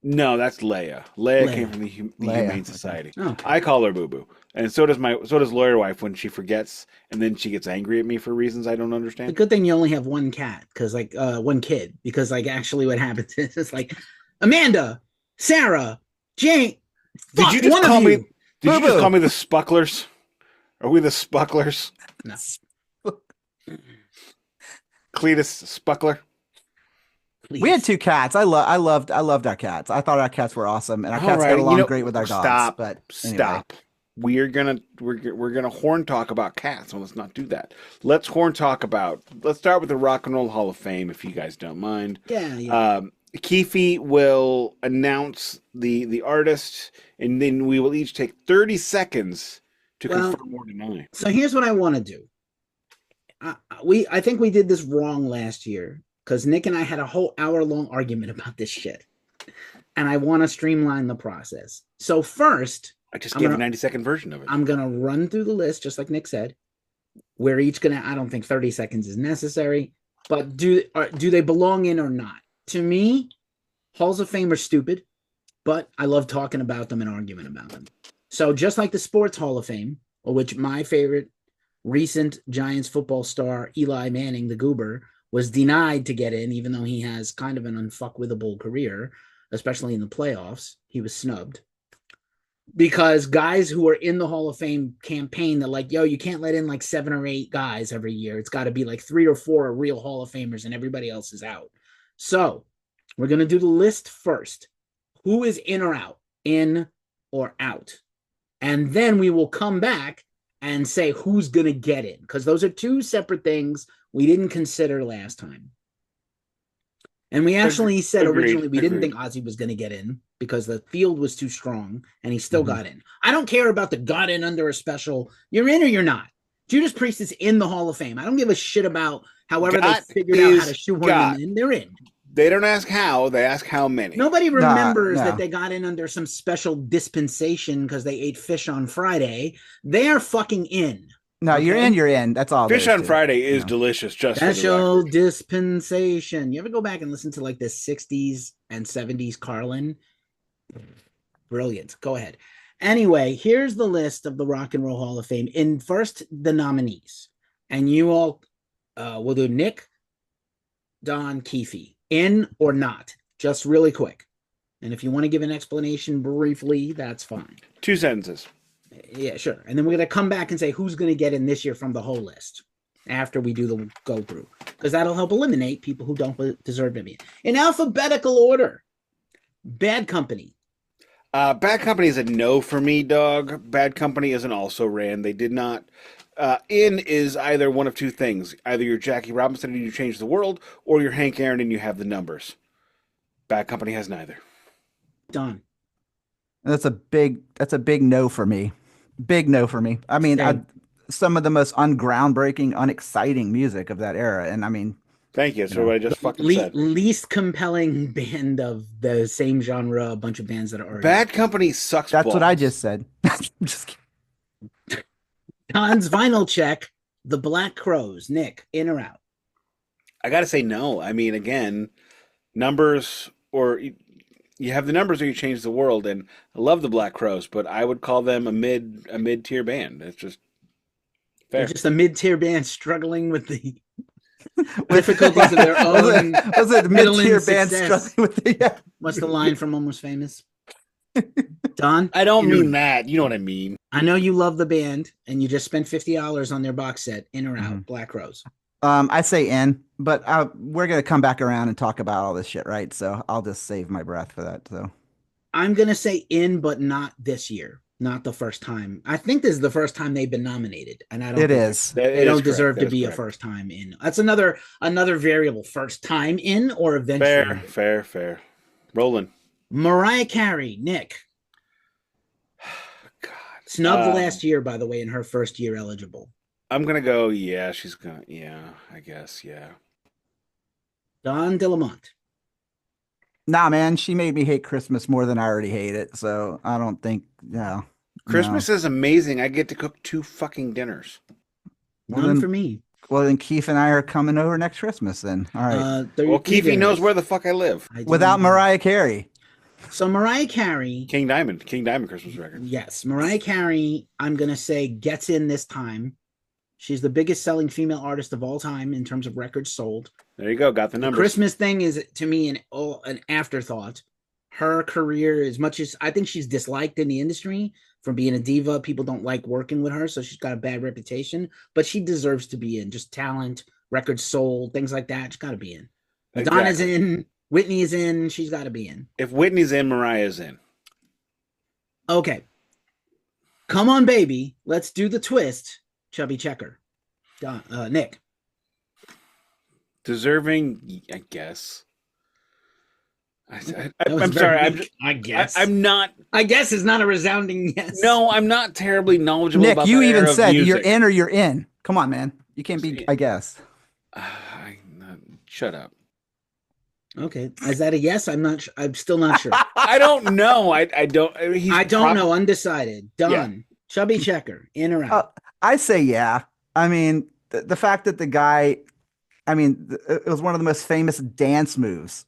No, that's Leia. Leia Leia. came from the Leia, Humane okay. Society. Oh. I call her Boo Boo, and so does lawyer wife when she forgets, and then she gets angry at me for reasons I don't The understand. good thing you only have one cat because, like, one kid. Because, like, actually what happens is it's like, Amanda, Sarah, Jane. Did Fuck, you just one call of me? you. Did you Boo just Boo. call me the Spucklers? Are we the Spucklers? No. Cletus Spuckler. Please. We had 2 cats. I loved our cats. I thought our cats were awesome, and our All cats right, got along you know, great with our dogs. Stop. But anyway. Stop. We're gonna horn talk about cats. Well, let's not do that. Let's horn talk about. Let's start with the Rock and Roll Hall of Fame, if you guys don't mind. Yeah. Keefy will announce the artist, and then we will each take 30 seconds to confirm or deny. So here's what I want to do. I think we did this wrong last year because Nick and I had a whole hour-long argument about this shit. And I want to streamline the process. So first, I just gave a 90-second version of it. I'm going to run through the list, just like Nick said. We're each going to, I don't think 30 seconds is necessary, but do they belong in or not? To me, Halls of Fame are stupid, but I love talking about them and arguing about them. So just like the Sports Hall of Fame, which my favorite recent Giants football star, Eli Manning, the goober, was denied to get in, even though he has kind of an unfuckwithable career. especially in the playoffs. He was snubbed because guys who are in the Hall of Fame campaign, they're like, yo, you can't let in like 7 or 8 guys every year. It's got to be like 3 or 4 real Hall of Famers and everybody else is out. So we're going to do the list first. Who is in or out? In or out? And then we will come back and say who's going to get in, because those are 2 separate things we didn't consider last time. And we actually said originally we didn't think Ozzy was going to get in because the field was too strong, and he still got in. I don't care about the got in under a special. You're in or you're not. Judas Priest is in the Hall of Fame. I don't give a shit about however they figured out how to shoehorn them in. They're in. They don't ask how, they ask how many. Nobody remembers that they got in under some special dispensation because they ate fish on Friday. They are fucking in. No, you're in. That's all. Fish on Friday is delicious. Just special dispensation. You ever go back and listen to like the 60s and 70s Carlin? Brilliant. Go ahead. Anyway, here's the list of the Rock and Roll Hall of Fame. In first, the nominees. And you all will do Nik, Don, Keefy. In or not? Just really quick. And if you want to give an explanation briefly, that's fine. 2 sentences. Yeah, sure. And then we're going to come back and say who's going to get in this year from the whole list after we do the go through, because that'll help eliminate people who don't deserve to be in alphabetical order. Bad Company. Bad Company is a no for me, dog. Bad Company is an also ran. They did not. In is either one of 2 things. Either you're Jackie Robinson and you change the world, or you're Hank Aaron and you have the numbers. Bad Company has neither. Done. That's a big no for me. Big no for me. I mean, some of the most ungroundbreaking, unexciting music of that era. And I mean, thank you. That's what I just fucking said. Least compelling band of the same genre, a bunch of bands that are already. Bad Company sucks. That's balls. what I just said. Just kidding. Don's vinyl check, the Black Crowes. Nik, in or out? I got to say no. I mean, again, numbers, or you have the numbers or you change the world. And I love the Black Crowes, but I would call them a mid-tier band. It's just fair. They're just a mid-tier band struggling with the difficulties of their own. Was it mid-tier band struggling with the? Yeah. What's the line from Almost Famous? Don? I don't mean that. You know what I mean. I know you love the band, and you just spent $50 on their box set. In or out? Black Crowes. I say in, but we're gonna come back around and talk about all this shit, right? So I'll just save my breath for that. So I'm gonna say in, but not this year. Not the first time. I think this is the first time they've been nominated, and I don't. They don't deserve to be a first time in. That's another variable. First time in or eventually. Fair. Roland. Mariah Carey, Nik. God. Snubbed last year, by the way, in her first year eligible. I'm gonna go. Yeah, she's gonna. Yeah, I guess. Yeah. Don DeLamont. Nah, man, she made me hate Christmas more than I already hate it. So I don't think. No. Christmas is amazing. I get to cook 2 fucking dinners. None for me. Well, then Keith and I are coming over next Christmas. Then all right. Well, Keefy knows where the fuck I live. Without Mariah Carey. So Mariah Carey, King Diamond Christmas record. Yes, Mariah Carey, I'm going to say gets in this time. She's the biggest selling female artist of all time in terms of records sold. There you go, got the numbers. The Christmas thing is, to me, an afterthought. Her career, as much as I think she's disliked in the industry for being a diva, people don't like working with her, so she's got a bad reputation, but she deserves to be in. Just talent, records sold, things like that. She's got to be in. Exactly. Madonna's in. Whitney is in. She's got to be in. If Whitney's in, Mariah's in. Okay. Come on, baby. Let's do the twist. Chubby Checker. Nik. Deserving, I guess. I'm sorry. I guess. I'm not. I guess is not a resounding yes. No, I'm not terribly knowledgeable Nik, about you that even era of said music. you're in or you're in. Come on, man. You can't be, I guess. Shut up. Okay. Is that a yes? I'm still not sure. I don't know. I don't. I don't know. Undecided. Done. Yeah. Chubby Checker. In or out? I say yeah. I mean, the fact that the guy, it was one of the most famous dance moves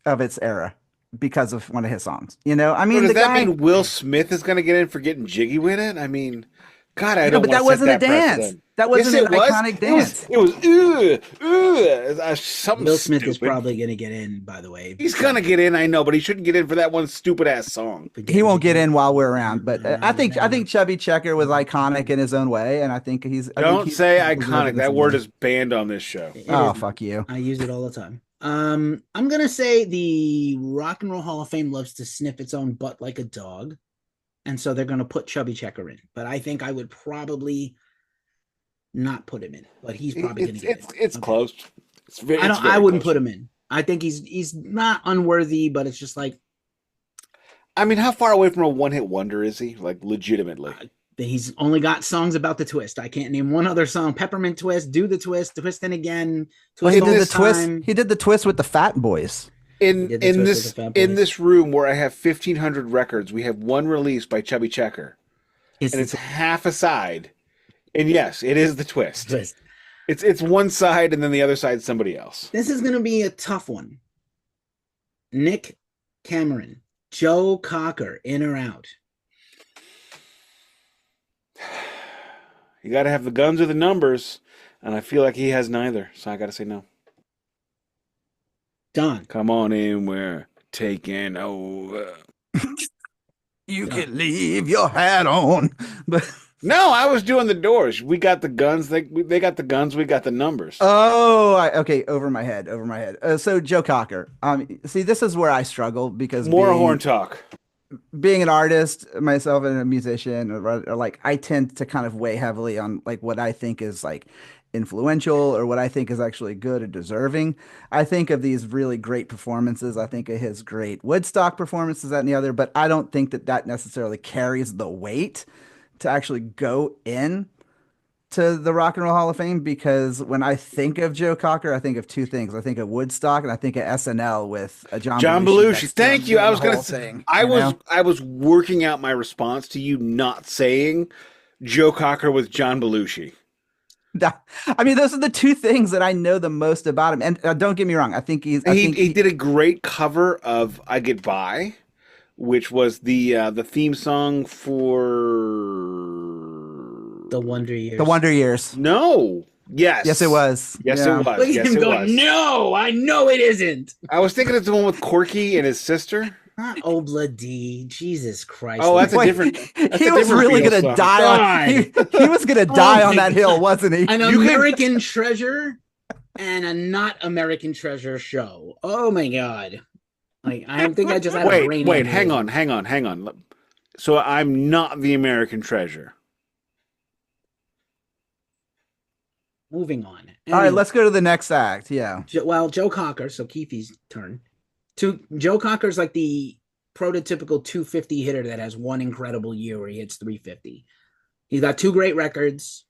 of its era because of one of his songs. You know, does that mean Will Smith is going to get in for getting jiggy with it? I mean, God, I don't. But that wasn't a dance. Precedent. That wasn't Yes, an it was. iconic dance. It was something Will Smith stupid. is probably going to get in, by the way. He's gonna get in, I know, but he shouldn't get in for that one stupid ass song. He won't get in while we're around, but I think Chubby Checker was iconic in his own way, and I think he's. Don't say iconic. deserving That some word love. is banned on this show. Oh, fuck you. I use it all the time. I'm gonna say the Rock and Roll Hall of Fame loves to sniff its own butt like a dog, and so they're gonna put Chubby Checker in. But I think I would probably not put him in. But he's probably gonna get in. It's close. It's very, I wouldn't put him in. I think he's not unworthy, but it's just like. Uh, I mean, how far away from a one-hit wonder is he? Like, legitimately. He's only got songs about the twist. I can't name one other song. Peppermint Twist, Do the Twist, Twistin' Again. Well, he Twist did All the twist. Time. He did the twist with the Fat Boys. In He did the twist with the Fat Boys. in this room where I have 1,500 records, we have one release by Chubby Checker, and it's half a side. And yes, it is the twist. Twist. It's one side, and then the other side somebody else. This is going to be a tough one. Nick Cameron, Joe Cocker, in or out? You got to have the guns or the numbers, and I feel like he has neither, so I got to say no. Don. Come on in, we're taking over. You can leave your hat on, but No, I was doing the Doors. We got the guns. They got the guns. We got the numbers. okay, over my head. So Joe Cocker. See, this is where I struggle because More horn talk. being an artist myself and a musician, or like I tend to kind of weigh heavily on like what I think is like influential or what I think is actually good and deserving. I think of these really great performances. I think of his great Woodstock performances, that and the other, but I don't think that necessarily carries the weight to actually go in to the Rock and Roll Hall of Fame, because when I think of Joe Cocker, I think of two things. I think of Woodstock and I think of SNL with John Belushi. Thank you. I was going to say, I was working out my response to you not saying Joe Cocker with John Belushi. I mean, those are the two things that I know the most about him. And don't get me wrong, I think he did a great cover of "I Get By," which was the theme song for The Wonder Years. The Wonder Years. No. Yes, it was. Yes, it was. Look at him going, no, I know it isn't. I was thinking it's the one with Corky and his sister. Not Obla D. Jesus Christ. Oh, that's a different. He was really going to die. He was going to die on that hill, wasn't he? An American Treasure and a not American Treasure show. Oh my God. Like, I think I just had a brain. Wait, hang on. So I'm not the American Treasure. Moving on. Anyway, all right, let's go to the next act. Yeah. Well, Joe Cocker, so Keefy's turn. Joe Cocker's like the prototypical 250 hitter that has one incredible year where he hits 350. He's got two great records.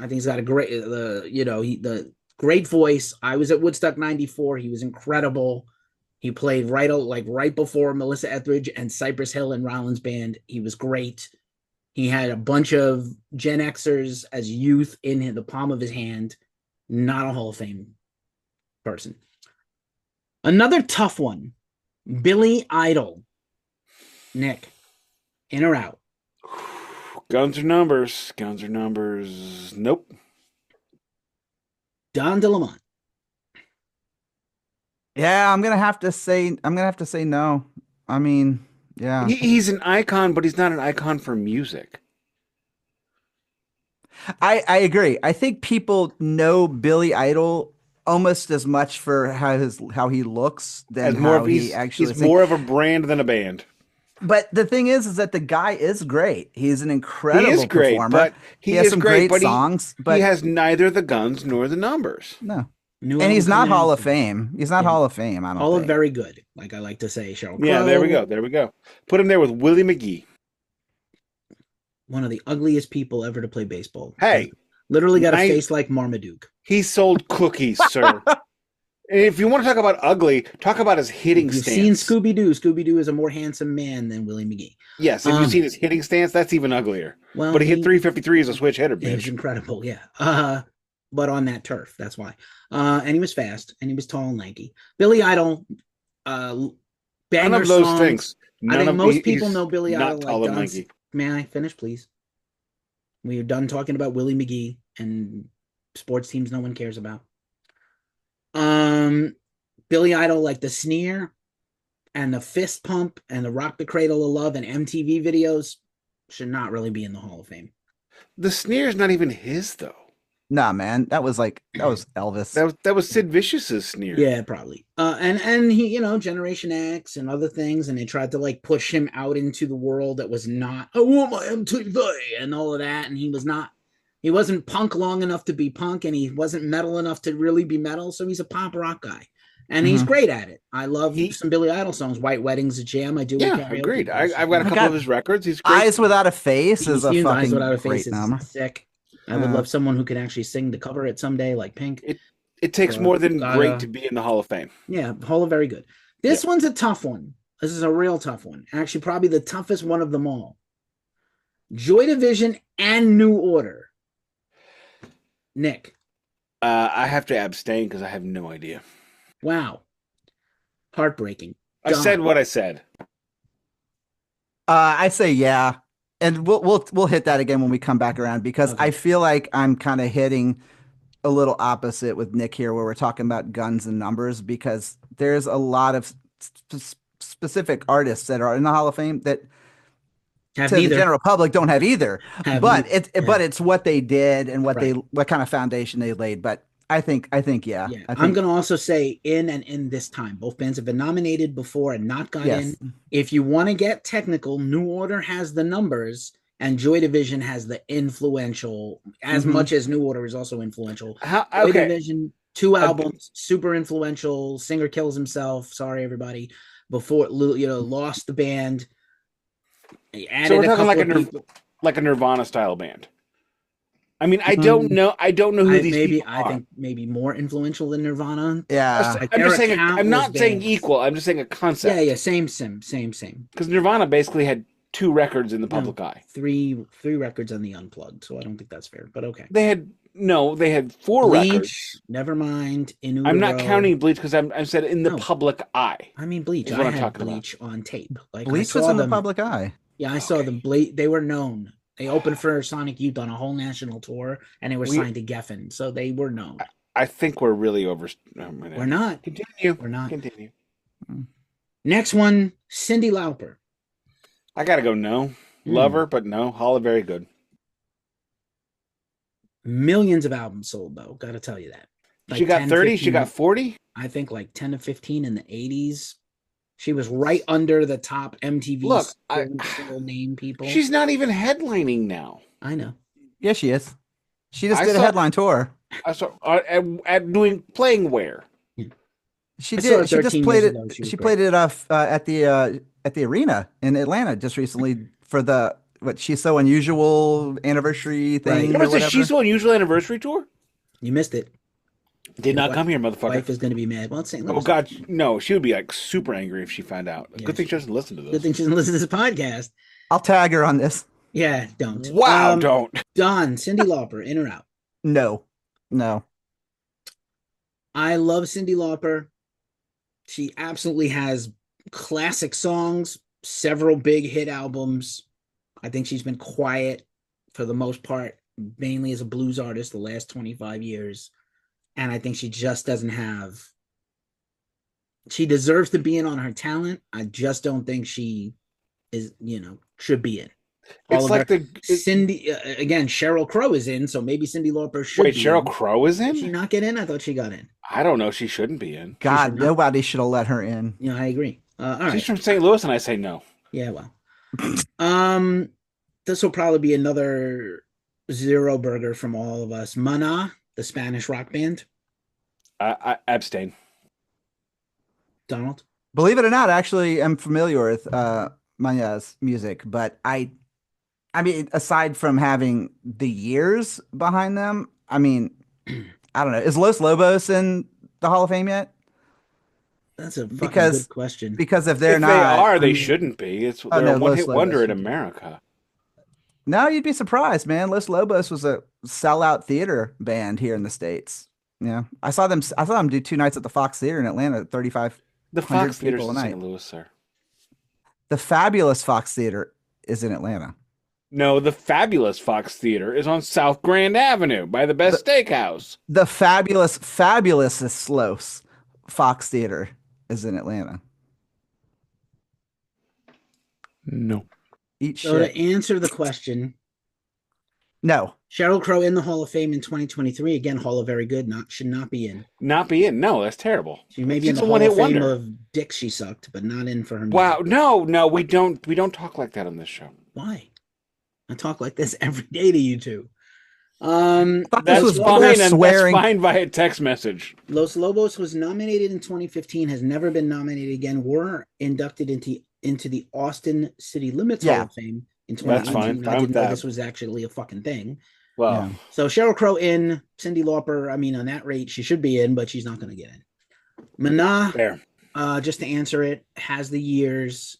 I think he's got a great, the great voice. I was at Woodstock 94. He was incredible. He played right before Melissa Etheridge and Cypress Hill and Rollins band. He was great. He had a bunch of Gen Xers as youth in the palm of his hand. Not a Hall of Fame person. Another tough one. Billy Idol. Nick, in or out? Guns or numbers? Nope. Don DeLamont. Yeah, I'm gonna have to say no. I mean, yeah. He's an icon, but he's not an icon for music. I agree. I think people know Billy Idol almost as much for how he looks than how he actually he's more of a brand than a band. But the thing is that the guy is great. He's an incredible performer. But he has some great songs. But he has neither the guns nor the numbers. No. And he's not Hall of Fame. He's not Hall of Fame, I don't think. All of very good, like I like to say. Sheryl Crow. Yeah, there we go. Put him there with Willie McGee. One of the ugliest people ever to play baseball. Hey. Literally got a face like Marmaduke. He sold cookies, sir. And if you want to talk about ugly, talk about his hitting stance. You've seen Scooby-Doo. Scooby-Doo is a more handsome man than Willie McGee. Yes, if you've seen his hitting stance, that's even uglier. Well, but he hit 353 as a switch hitter, bitch. It was incredible, yeah. But on that turf, that's why. And he was fast, and he was tall and lanky. Billy Idol, banger none of those songs. things. I think most people know Billy Idol. Not tall and lanky. May I finish, please? We're done talking about Willie McGee and sports teams no one cares about. Billy Idol, like the sneer and the fist pump and the rock the cradle of love and MTV videos should not really be in the Hall of Fame. The sneer's not even his though. Nah, man, that was Elvis. That was Sid Vicious's sneer. Yeah, probably. And he, Generation X and other things, and they tried to like push him out into the world that was not, I want my MTV and all of that, and he wasn't punk long enough to be punk, and he wasn't metal enough to really be metal, so he's a pop rock guy. And he's great at it. I love some Billy Idol songs. White Wedding's a jam. I do. Yeah, agreed. I've got a couple of his records. He's great. Eyes Without a Face is a Eyes Without a great Face number. is sick. I would love someone who could actually sing the cover it someday, like Pink. It takes more than great to be in the Hall of Fame. Yeah, Hall of very good. This one's a tough one. This is a real tough one. Actually, probably the toughest one of them all. Joy Division and New Order. Nick. I have to abstain because I have no idea. Wow. Heartbreaking. I said what I said. I say yeah, and we'll hit that again when we come back around because I feel like I'm kind of hitting a little opposite with Nick here, where we're talking about guns and numbers, because there's a lot of specific artists that are in the Hall of Fame that to the general public don't have either. But it's what they did and what what kind of foundation they laid. But I think yeah. I'm going to also say in this time, both bands have been nominated before and not got in. If you want to get technical, New Order has the numbers and Joy Division has the influential, as much as New Order is also influential. Joy Division, 2 albums, super influential. Singer kills himself. Sorry, everybody. Before, lost the band. So we're talking like a Nirvana style band. I mean, I don't know who these people are. I think maybe more influential than Nirvana. Yeah, I'm just saying. I'm not saying equal. I'm just saying a concept. Yeah, same. Because Nirvana basically had 2 records in the public eye. Three records on the Unplugged. So I don't think that's fair. But okay. They had 4 Bleach, records. Nevermind. I'm not counting Bleach because I said in the public eye. I mean Bleach. I had Bleach on tape. Like Bleach was in the public eye. Yeah, I saw them. They were known. They opened for Sonic Youth on a whole national tour, and they were signed to Geffen, so they were known. I think we're really over. We're not. Continue. We're not. Continue. Next one, Cyndi Lauper. I gotta go. No, love her, but no. Holla, very good. Millions of albums sold, though. Got to tell you that. Like she got 30. 15, she got 40. I think like 10 to 15 in the 80s. She was right under the top MTV single name people. She's not even headlining now. I know. Yeah, she is. She just did a headline tour. I saw playing where? She did. She just played it. She played it at the arena in Atlanta just recently for the She's So Unusual anniversary thing. Right. What's the She's So Unusual anniversary tour? You missed it. Did not come here, motherfucker. Wife is going to be mad. Well, it's St. Louis. Oh God, no! She would be like super angry if she found out. Yeah, good thing she doesn't listen to this. Good thing she doesn't listen to this podcast. I'll tag her on this. Yeah, don't. Wow, don't. Don, Cyndi Lauper, in or out? No. I love Cyndi Lauper. She absolutely has classic songs, several big hit albums. I think she's been quiet for the most part, mainly as a blues artist the last 25 years. And I think she just doesn't have. She deserves to be in on her talent. I just don't think she is, should be in. It's like Cyndi again. Sheryl Crow is in, so maybe Cyndi Lauper should. Wait, Sheryl Crow is in? Did she not get in? I thought she got in. I don't know. She shouldn't be in. God, nobody should have let her in. Yeah, I agree. All right. She's from St. Louis, and I say no. Yeah, well, this will probably be another zero burger from all of us. Maná, the Spanish rock band. I abstain. Donald? Believe it or not, actually, I'm familiar with Maná's music, but I mean, aside from having the years behind them, I mean, I don't know. Is Los Lobos in the Hall of Fame yet? That's a good question. Because if they're if not, they shouldn't be. They're a one-hit wonder in America. No, you'd be surprised, man. Los Lobos was a sellout theater band here in the States. Yeah, I saw them do 2 nights at the Fox Theater in Atlanta, at 3,500 the Fox people Theater's a in night. St. Louis, sir. The fabulous Fox Theater is in Atlanta. No, the fabulous Fox Theater is on South Grand Avenue by the best steakhouse. The fabulous Los Fox Theater is in Atlanta. No. Eat So shit. to answer the question, No. Sheryl Crow in the Hall of Fame in 2023. Again, Hall of Very Good. Should not be in. Not be in. No, that's terrible. She may be in She's the a Hall one-hit of Fame wonder. of dicks she sucked, but not in for her music. Wow, no, we don't talk like that on this show. Why? I talk like this every day to you two. That's was fine, and swearing. that's fine via text message. Los Lobos was nominated in 2015, has never been nominated again. Were inducted into the Austin City Limits Hall of Fame in 2018. That's fine. I Fine didn't with know that. this was actually a fucking thing. Well, So Sheryl Crow in, Cyndi Lauper, I mean, on that rate, she should be in, but she's not going to get in. Mana, fair. Just to answer it, has the years,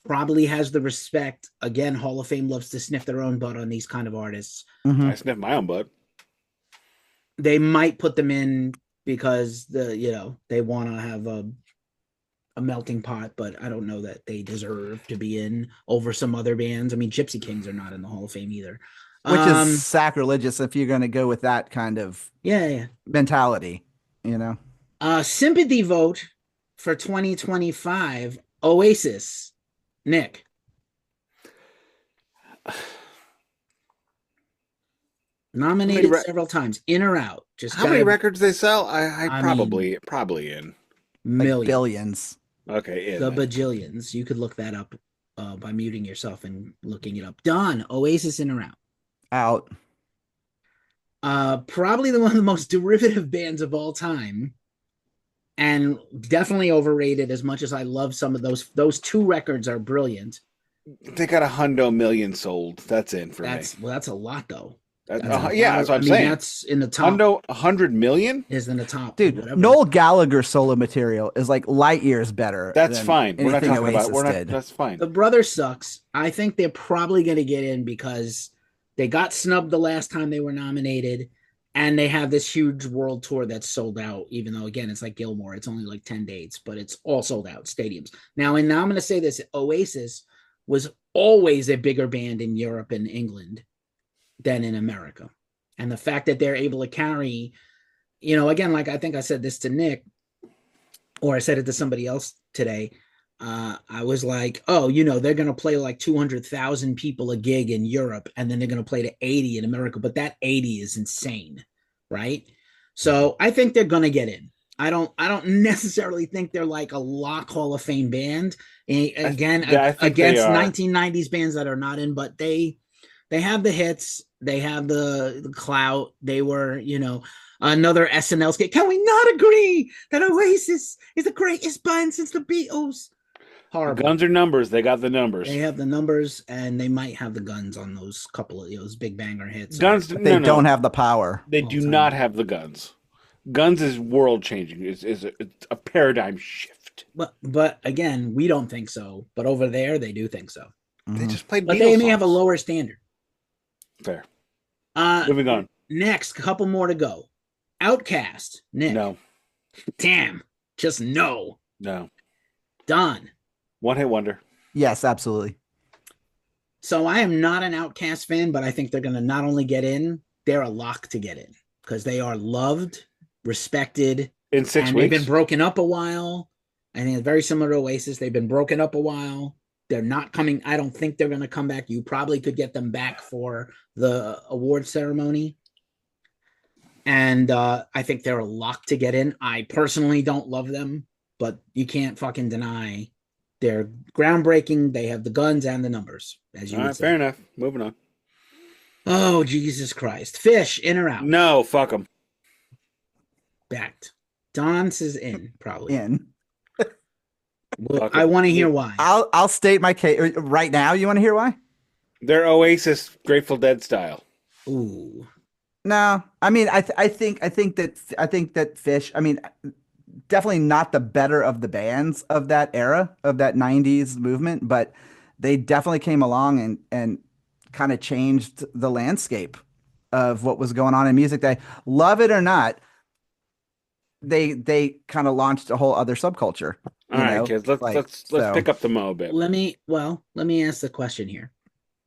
probably has the respect. Again, Hall of Fame loves to sniff their own butt on these kind of artists. I sniff my own butt. They might put them in because they want to have a melting pot, but I don't know that they deserve to be in over some other bands. I mean, Gypsy Kings are not in the Hall of Fame either. Which is sacrilegious if you're going to go with that kind of mentality, Sympathy vote for 2025, Oasis. Nick. Nominated several times, in or out. Just how many records they sell? I probably in millions, like billions. Okay, the bajillions. You could look that up by muting yourself and looking it up. Don, Oasis, in or out? Out. Probably one of the most derivative bands of all time, and definitely overrated. As much as I love some of those two records are brilliant. They got 100 million sold. That's in for me. Well, that's a lot though. That's what I'm saying. That's in the top. 100 million is in the top. Dude, whatever. Noel Gallagher solo material is like light years better. That's fine. We're not talking Oasis about. That's fine. The brother sucks. I think they're probably going to get in because they got snubbed the last time they were nominated, and they have this huge world tour that's sold out. Even though, again, it's like Gilmore, it's only like 10 dates, but it's all sold out stadiums now. And now I'm going to say this: Oasis was always a bigger band in Europe and England than in America. And the fact that they're able to carry, again, like I think I said this to Nick, or I said it to somebody else today. I was like, they're going to play like 200,000 people a gig in Europe, and then they're going to play to 80 in America. But that 80 is insane, right? So I think they're going to get in. I don't necessarily think they're like a lock Hall of Fame band. Again, against 1990s bands that are not in, but they have the hits. They have the clout. They were, another SNL skit. Can we not agree that Oasis is the greatest band since the Beatles? Horrible. The guns are numbers. They got the numbers. They have the numbers, and they might have the guns on those couple of those big banger hits. Guns, they don't have the power. They do not have the guns. Guns is world changing. It's a paradigm shift. But again, we don't think so. But over there, they do think so. They just played. But Beatles they may songs. have a lower standard. Fair. Moving on. Next, a couple more to go. Outcast. Nick. No. Damn. Just no. No. Don. One hit wonder. Yes, absolutely. So I am not an Outcast fan, but I think they're going to not only get in, they're a lock to get in because they are loved, respected. In 6 and weeks. They've been broken up a while. I think it's very similar to Oasis. They've been broken up a while. They're not coming. I don't think they're going to come back. You probably could get them back for the award ceremony. And I think they're a lock to get in. I personally don't love them, but you can't fucking deny they're groundbreaking. They have the guns and the numbers, as you would say. Fair enough. Moving on. Oh, Jesus Christ. Fish, in or out? No, fuck them. Backed. Don says in, probably. In. Well, I want to hear why. I'll state my case right now. You want to hear why? They're Oasis, Grateful Dead style. Ooh. No, I mean, I think that Fish. I mean, definitely not the better of the bands of that era of that '90s movement, but they definitely came along and kind of changed the landscape of what was going on in music. They love it or not, they kind of launched a whole other subculture. All right, kids, let's pick up the mo a bit. Let me ask the question here.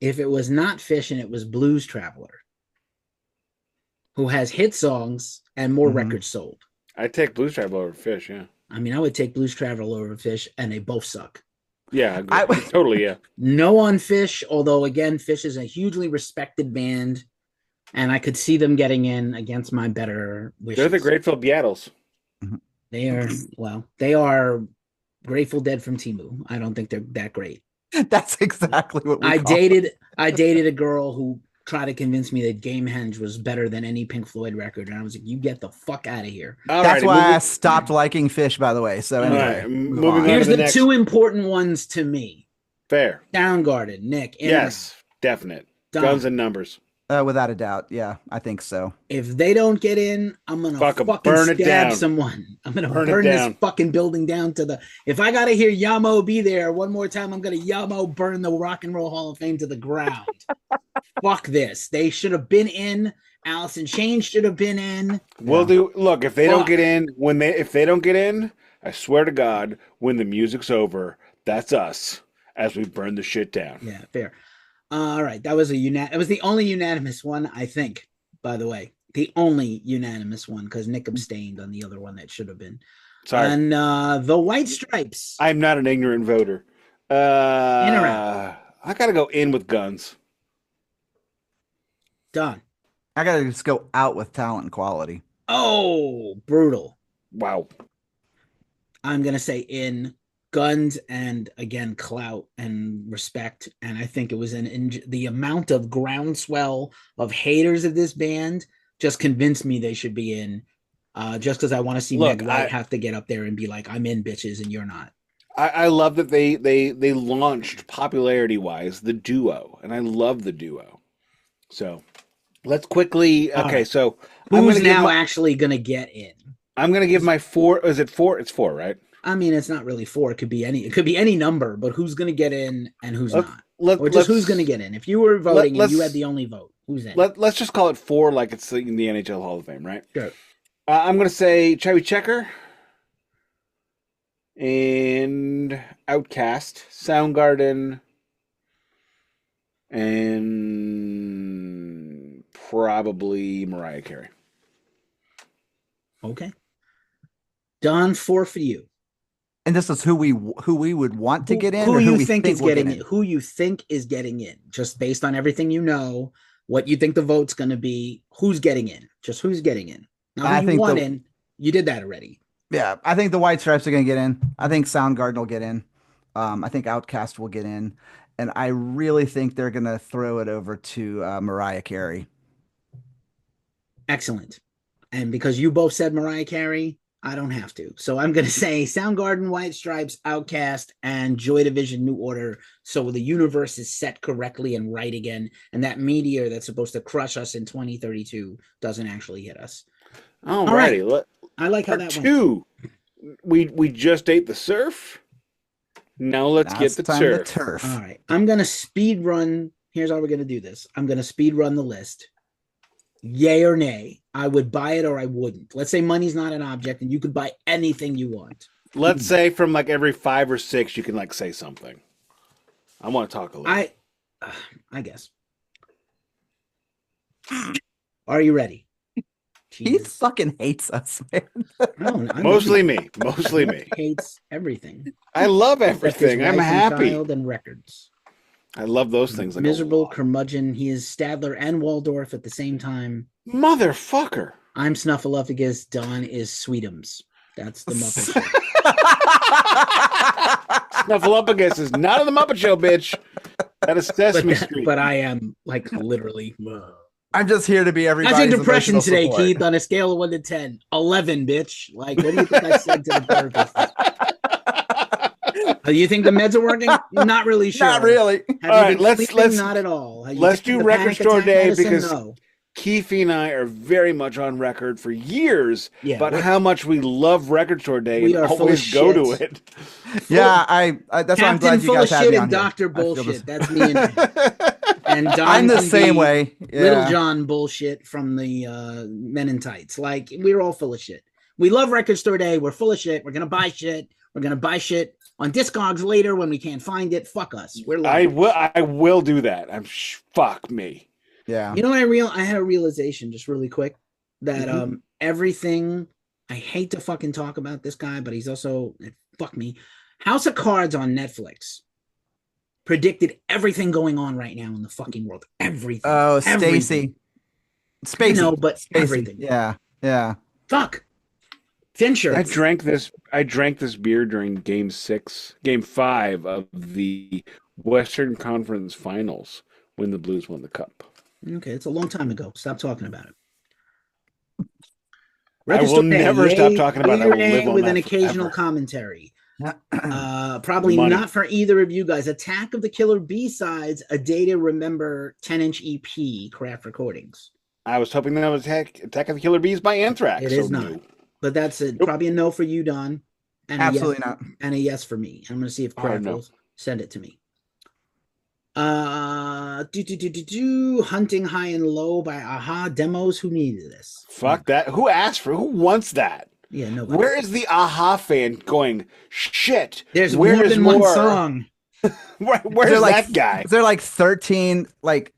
if it was not Fish and it was Blues Traveler, who has hit songs and more records sold. I'd take Blues Traveler over Fish, yeah. I mean, I would take Blues Traveler over Fish, and they both suck. Yeah, totally, yeah. No on Fish, although, again, Fish is a hugely respected band, and I could see them getting in against my better wishes. They're the Grateful Beatles. They are Grateful Dead from Temu. I don't think they're that great. That's exactly what we I call dated a girl who tried to convince me that Gamehenge was better than any Pink Floyd record, and I was like, "You get the fuck out of here." That's why I stopped liking Fish, by the way. So anyway, right, moving on. Here's the two important ones to me. Fair. Soundgarden, Nick. Yes, definite. Guns and Numbers. Without a doubt. Yeah, I think so. If they don't get in, I'm going to fucking burn it stab down. someone. I'm going to burn this fucking building down to the... If I got to hear Yamo be there one more time, I'm going to Yamo burn the Rock and Roll Hall of Fame to the ground. Fuck this. They should have been in. Alice in Chains should have been in. Look, if they don't get in, if they don't get in, I swear to God, when the music's over, that's us as we burn the shit down. Yeah, fair. All right, that was it was the only unanimous one, I think, by the way. The only unanimous one, because Nick abstained on the other one that should have been. Sorry. And the White Stripes. I'm not an ignorant voter. In or out? I gotta go in with Guns. Done. I gotta just go out with talent and quality. Oh, brutal. Wow. I'm gonna say in. Guns and, again, clout and respect, and I think it was the amount of groundswell of haters of this band just convinced me they should be in, just because I want to see Meg White have to get up there and be like, I'm in, bitches, and you're not. I love that they launched popularity-wise the duo, and I love the duo. So let's quickly... Okay, so... Who's now actually going to get in? I'm going to give my 4... Is it 4? It's 4, right? I mean, it's not really 4. It could be any number, but who's going to get in and who's not? Or just who's going to get in? If you were voting and you had the only vote, who's in? Let's just call it 4 like it's in the NHL Hall of Fame, right? Sure. I'm going to say Chubby Checker and Outcast, Soundgarden, and probably Mariah Carey. Okay. Don, 4 for you. And this is who we would want to get in, who or you think is getting in? Who you think is getting in, just based on everything you know, what you think the vote's going to be. Who's getting in? Just who's getting in? Now, I think you did that already. Yeah, I think the White Stripes are going to get in. I think Soundgarden will get in. I think Outkast will get in, and I really think they're going to throw it over to Mariah Carey. Excellent, and because you both said Mariah Carey, I don't have to. So I'm going to say Soundgarden, White Stripes, Outkast, and Joy Division New Order. So the universe is set correctly and right again. And that meteor that's supposed to crush us in 2032 doesn't actually hit us. All righty. I like how that 2. We just ate the surf. Now let's get the turf. All right. I'm going to speed run. Here's how we're going to do this. I'm going to speed run the list. Yay or nay, I would buy it or I wouldn't. Let's say money's not an object and you could buy anything you want. Let's say from like every 5 or 6, you can like say something. I want to talk a little. I guess. Are you ready? He fucking hates us, man. Mostly me. Hates everything. I love everything. I'm happy. Child and records. I love those things. Like miserable curmudgeon. He is Stadler and Waldorf at the same time. Motherfucker. I'm Snuffleupagus. Don is Sweetums. That's the Muppet Show. Snuffleupagus is not in the Muppet Show, bitch. That is Sesame Street. But I am like literally. I'm just here to be everybody's I say depression today, support. Keith, on a scale of 1 to 10. 11, bitch. Like, what do you think I said to the therapist? You think the meds are working? Not really sure. Not really. All right, let's not at all. Let's do Record Store Day because Keefy and I are very much on record for years about how much we love Record Store Day and always go to it. Yeah, that's why I'm glad you guys have me on here. Dr. Bullshit. That's me and Don. I'm the same way. Yeah. Little John bullshit from the Men in Tights. Like, we're all full of shit. We love Record Store Day. We're full of shit. We're gonna buy shit. We're gonna buy shit on Discogs later when we can't find it. Fuck us. We're I live. will. I will do that. Fuck me. Yeah. You know what I had a realization just really quick that everything. I hate to fucking talk about this guy, but he's also fuck me. House of Cards on Netflix predicted everything going on right now in the fucking world. Everything. Oh, everything. Spacey. No, but Spacey. everything. Yeah. Fuck. Fincher. I drank this beer during Game 5 of the Western Conference Finals when the Blues won the cup. Okay, it's a long time ago. Stop talking about it. I will never stop talking about it. I will live on with that an occasional forever. commentary. Probably not for either of you guys. Attack of the Killer B-sides, A Day to Remember 10-inch EP, Craft Recordings. I was hoping that was Attack of the Killer Bees by Anthrax. It is not. But that's probably a no for you, Don. And absolutely not. And a yes for me. I'm going to see if Craft will send it to me. Hunting High and Low by Aha demos. Who needed this? Fuck that. Who wants that? Yeah, nobody. Where is the Aha fan going? Shit. There's more than one song. Where's that guy? Is there like 13 like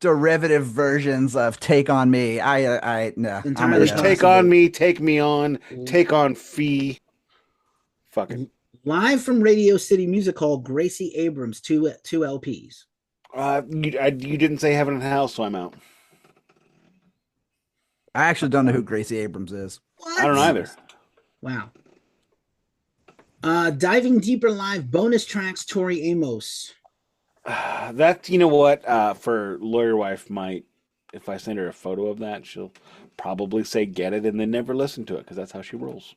derivative versions of Take on Me? I no. There's Take on Me, Take Me On, Take on Fee. Fucking live from Radio City Music Hall, Gracie Abrams, two LPs. You didn't say Heaven and Hell, so I'm out. I actually don't know who Gracie Abrams is. What? I don't either. Wow. Diving Deeper Live bonus tracks, Tori Amos. That, you know what, for Lawyer Wife might, if I send her a photo of that, she'll probably say get it and then never listen to it because that's how she rolls.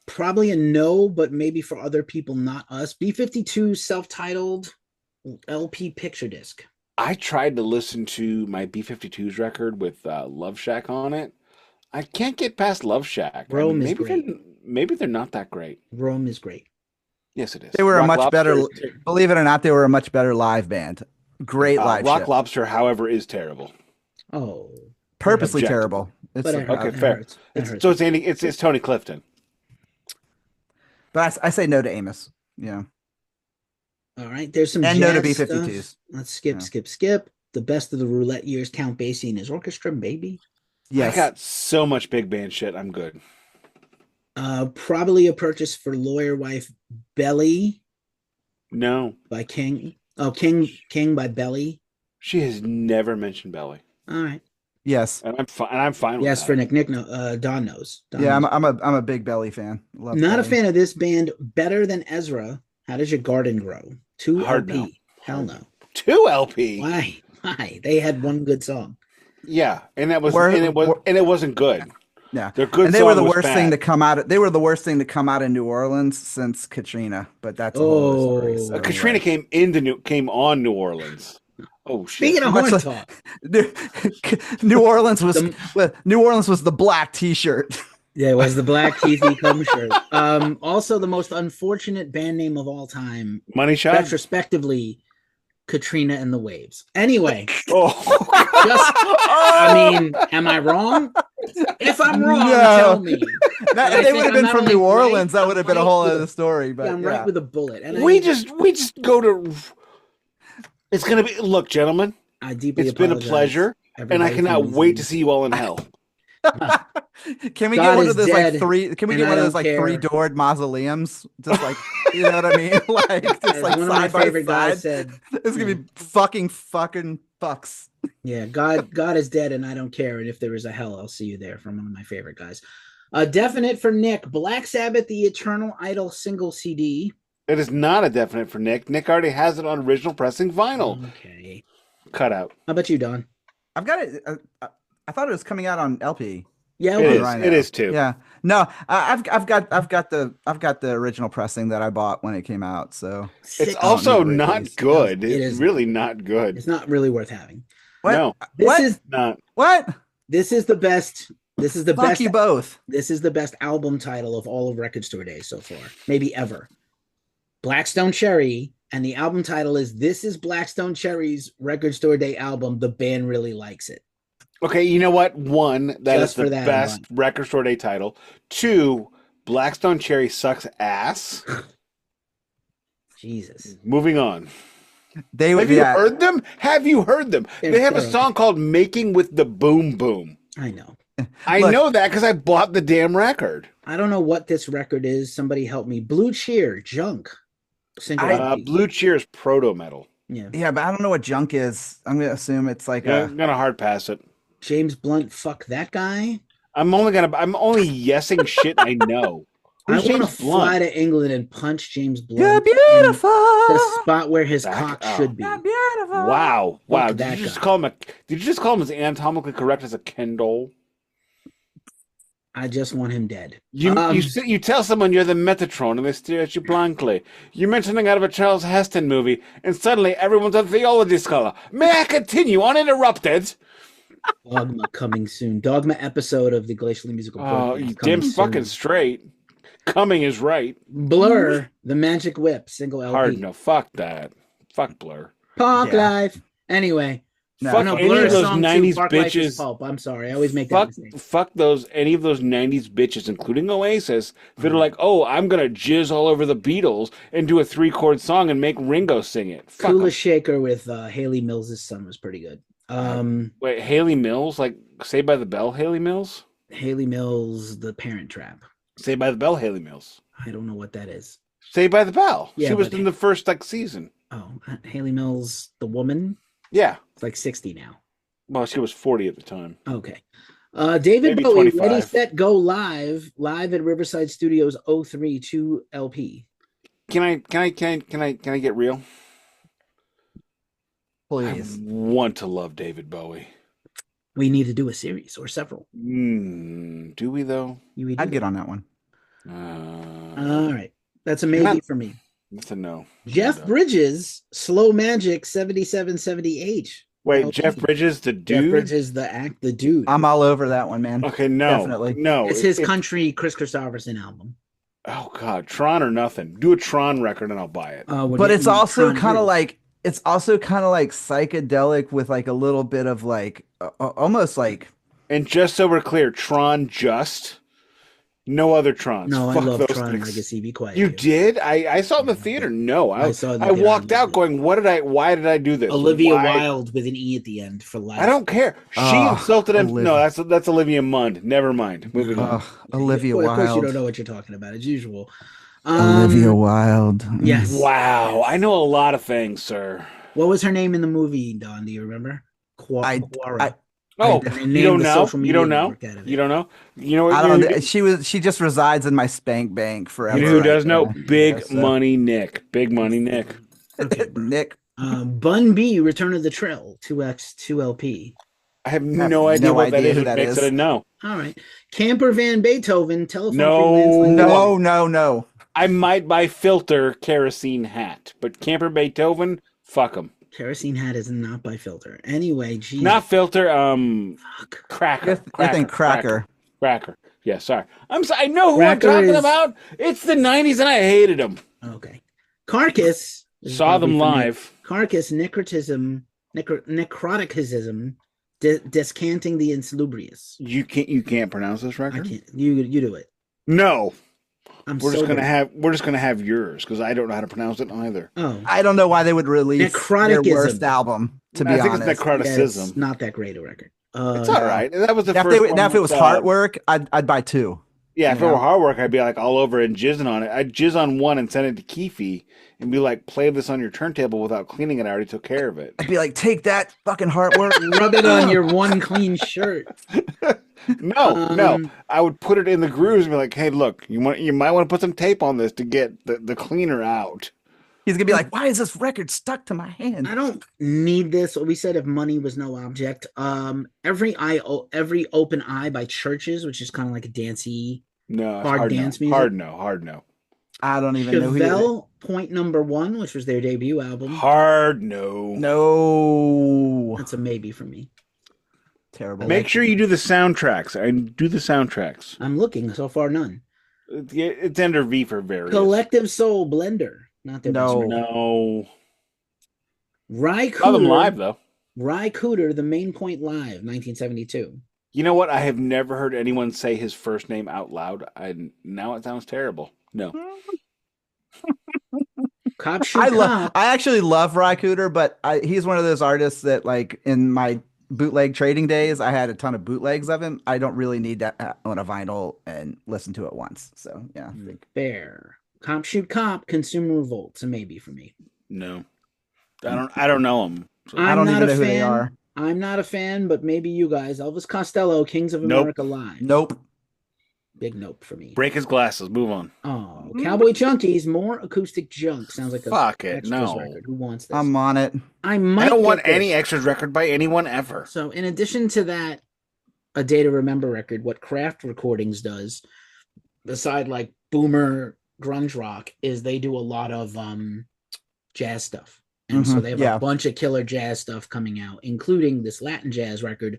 Probably a no, but maybe for other people, not us. B-52 self-titled LP picture disc. I tried to listen to my B-52's record with Love Shack on it. I can't get past Love Shack. Rome is great. Maybe they're not that great. Rome is great. Yes, it is. They were a much better, believe it or not, they were a much better live band. Great live Rock show. Lobster, however, is terrible. Oh. Purposely terrible. But okay, fair. So it's Tony Clifton. But I say no to Amos. Yeah. All right. There's some and jazz no to B-52s. Stuff. Let's skip. The best of the roulette years. Count Basie and his orchestra, baby. Yes. I got so much big band shit. I'm good. Probably a purchase for Lawyer Wife, Belly. No. By King. Oh, King by Belly. She has never mentioned Belly. All right. Yes. And I'm fine with yes, that. for Nick. No, Don knows. Yeah, knows. I'm a big Belly fan. Not Belly. A fan of this band. Better Than Ezra. How Does Your Garden Grow? 2 Hard LP. No. Hell no. 2 LP. Why? They had one good song. Yeah, and it wasn't good. Yeah, their good. And they were the worst thing to come out. They were the worst thing to come out in New Orleans since Katrina. But that's a whole story. So Katrina came on New Orleans. Oh shit! Speaking of horn talk, New Orleans was the black T-shirt. Yeah, it was the black Keefy cum shirt. Also, the most unfortunate band name of all time. Money Shot. Retrospectively, Katrina and the Waves. Anyway. I mean, am I wrong? If I'm wrong, tell me. If they would have been from New Orleans, that would have been a whole other story. But I'm right with a bullet. And we just go to. It's gonna be. Look, gentlemen. I deeply. It's been a pleasure, and I cannot wait to see you all in hell. Can we get one of those like three? Can we get one of those like 3-doored mausoleums? Just like you know what I mean? Like just like one of my favorite guys said, "It's gonna be fucking fucks." Yeah, God is dead, and I don't care. And if there is a hell, I'll see you there. From one of my favorite guys. Definite for Nick. Black Sabbath, The Eternal Idol single CD. It is not a definite for Nick. Nick already has it on original pressing vinyl. Okay. Cut out. How about you, Don? I've got it. I thought it was coming out on LP. Yeah, it is too. Yeah, no, I've got the original pressing that I bought when it came out. So it's also not good. It's really not good. It's not really worth having. What? No, this is not. What? This is the best. This is the Fuck best. You both. This is the best album title of all of Record Store Days so far, maybe ever. Blackstone Cherry, and the album title is "This is Blackstone Cherry's Record Store Day album. The band really likes it." Okay, you know what? One, that Just is the best Record Store Day title. 2, Blackstone Cherry sucks ass. Jesus. Moving on. Have you heard them? Have you heard them? They have a song called "Making with the Boom Boom." I know. I know that because I bought the damn record. I don't know what this record is. Somebody help me. Blue Cheer, Junk. Blue Cheer is proto metal. Yeah, but I don't know what Junk is. I'm gonna assume it's like I'm gonna hard pass it. James Blunt, fuck that guy. I'm only yesing shit I know. I want to fly to England and punch James Blunt. You're beautiful. The spot where his cock should be. You're beautiful. Wow. Fuck Did you just call him as anatomically correct as a Ken doll? I just want him dead. You tell someone you're the Metatron and they stare at you blankly. You mention something out of a Charles Heston movie and suddenly everyone's a theology scholar. May I continue uninterrupted? Dogma coming soon. Dogma episode of the Glacially musical. Oh, you damn fucking straight. Coming is right. Blur, the Magic Whip, single LP. Hard no, fuck that. Fuck Blur. Park Life. Anyway. Fuck any of those 90s bitches. Pulp. I'm sorry. I always make that mistake. Fuck any of those 90s bitches, including Oasis, that are like, oh, I'm going to jizz all over the Beatles and do a 3-chord song and make Ringo sing it. Kula Shaker with Haley Mills' son was pretty good. Wait, Haley Mills? Like Saved by the Bell Haley Mills? Haley Mills, The Parent Trap. Saved by the Bell Haley Mills. I don't know what that is. Saved by the Bell. Yeah, she was in the first season. Oh, Haley Mills, the woman? Yeah. It's like 60 now. Well, she was 40 at the time. Okay. David Maybe Bowie, 25. Ready, Set, Go live at Riverside Studios 032 LP. Can I get real? Please. I want to love David Bowie. We need to do a series or several. Do we though? I'd get on that one. All right. That's a maybe for me. That's a no. Jeff Bridges, Slow Magic 7770H. Wait, Jeff Bridges, the dude? Jeff Bridges, the dude. I'm all over that one, man. Okay, no. Definitely. No. It's his country Chris Christopherson album. Oh, God. Tron or nothing. Do a Tron record and I'll buy it. But it's also kind of like psychedelic with like a little bit of like almost like. And just so we're clear, Tron just. No other Trons. No, Fuck I love those Tron things. Legacy. Be quiet. You did? I saw it in the theater. No, I I walked out going, why did I do this? Olivia Wilde with an E at the end for life. I don't care. She insulted him. No, that's Olivia Munn. Never mind. Moving on. Olivia Wilde. Of course you don't know what you're talking about as usual. Olivia Wilde. Yes. Wow. I know a lot of things, sir. What was her name in the movie, Don? Do you remember? Quara. You don't know? You don't know? You don't know? You know what? I don't know. She just resides in my spank bank forever. You know who does know? Big Money Nick. Big Money Nick. Nick. Bun B, Return of the Trail, 2X, 2LP. I have no idea what that is. That is. I didn't know. All right. Camper Van Beethoven, Telephone. No. I might buy Filter Kerosene Hat, but Camper Beethoven, fuck him. Kerosene Hat is not by Filter. Anyway, geez. Not Filter, Cracker. I think Cracker. Yeah, sorry. I know who I'm talking about. It's the 90s and I hated them. Okay. Carcass. Saw them live. Carcass, necroticism, descanting the insalubrious. You can't pronounce this record? I can't. You do it. No. We're just gonna have yours because I don't know how to pronounce it either. Oh, I don't know why they would release their worst album. To be honest, it's necroticism. It's not that great a record. It's all right. That was the first one. Now, if it was hard work, I'd buy two. Yeah, if it were hard work, I'd be like all over and jizzing on it. I'd jizz on one and send it to Keefy and be like, play this on your turntable without cleaning it. I already took care of it. I'd be like, take that fucking hard work. Rub it on your one clean shirt. No. I would put it in the grooves and be like, hey, look, you might want to put some tape on this to get the cleaner out. He's going to be like, why is this record stuck to my hand? I don't need this. We said if money was no object. Every Open Eye by Churches, which is kind of like a dancey, hard dance music. Hard no. I don't even know who Chevelle, Point Number One, which was their debut album. Hard no. No. That's a maybe for me. Terrible. Make sure you do the soundtracks. I'm looking. So far, none. It's under V for various. Collective Soul Blender. Not their best record. No. Ry Saw them live though. Ry Cooter, The Main Point Live, 1972. You know what? I have never heard anyone say his first name out loud. Now it sounds terrible. No. Cop shoot cop. I actually love Rycooter, but he's one of those artists that, like, in my bootleg trading days, I had a ton of bootlegs of him. I don't really need that on a vinyl and listen to it once. So yeah, I think. Fair. Cop shoot cop. Consumer revolt. So maybe for me. No. I don't know him. So. I don't even know who they are. I'm not a fan, but maybe you guys. Elvis Costello, Kings of America Live. Nope. Big nope for me. Break his glasses. Move on. Oh, Cowboy Chunkies, more acoustic junk. Sounds like a fuck it. extras No. record. Who wants this? I'm on it. I don't want any extras record by anyone ever. So in addition to that, A Day to Remember record, what Craft Recordings does, beside like boomer grunge rock, is they do a lot of jazz stuff. And so they have a bunch of killer jazz stuff coming out, including this Latin jazz record.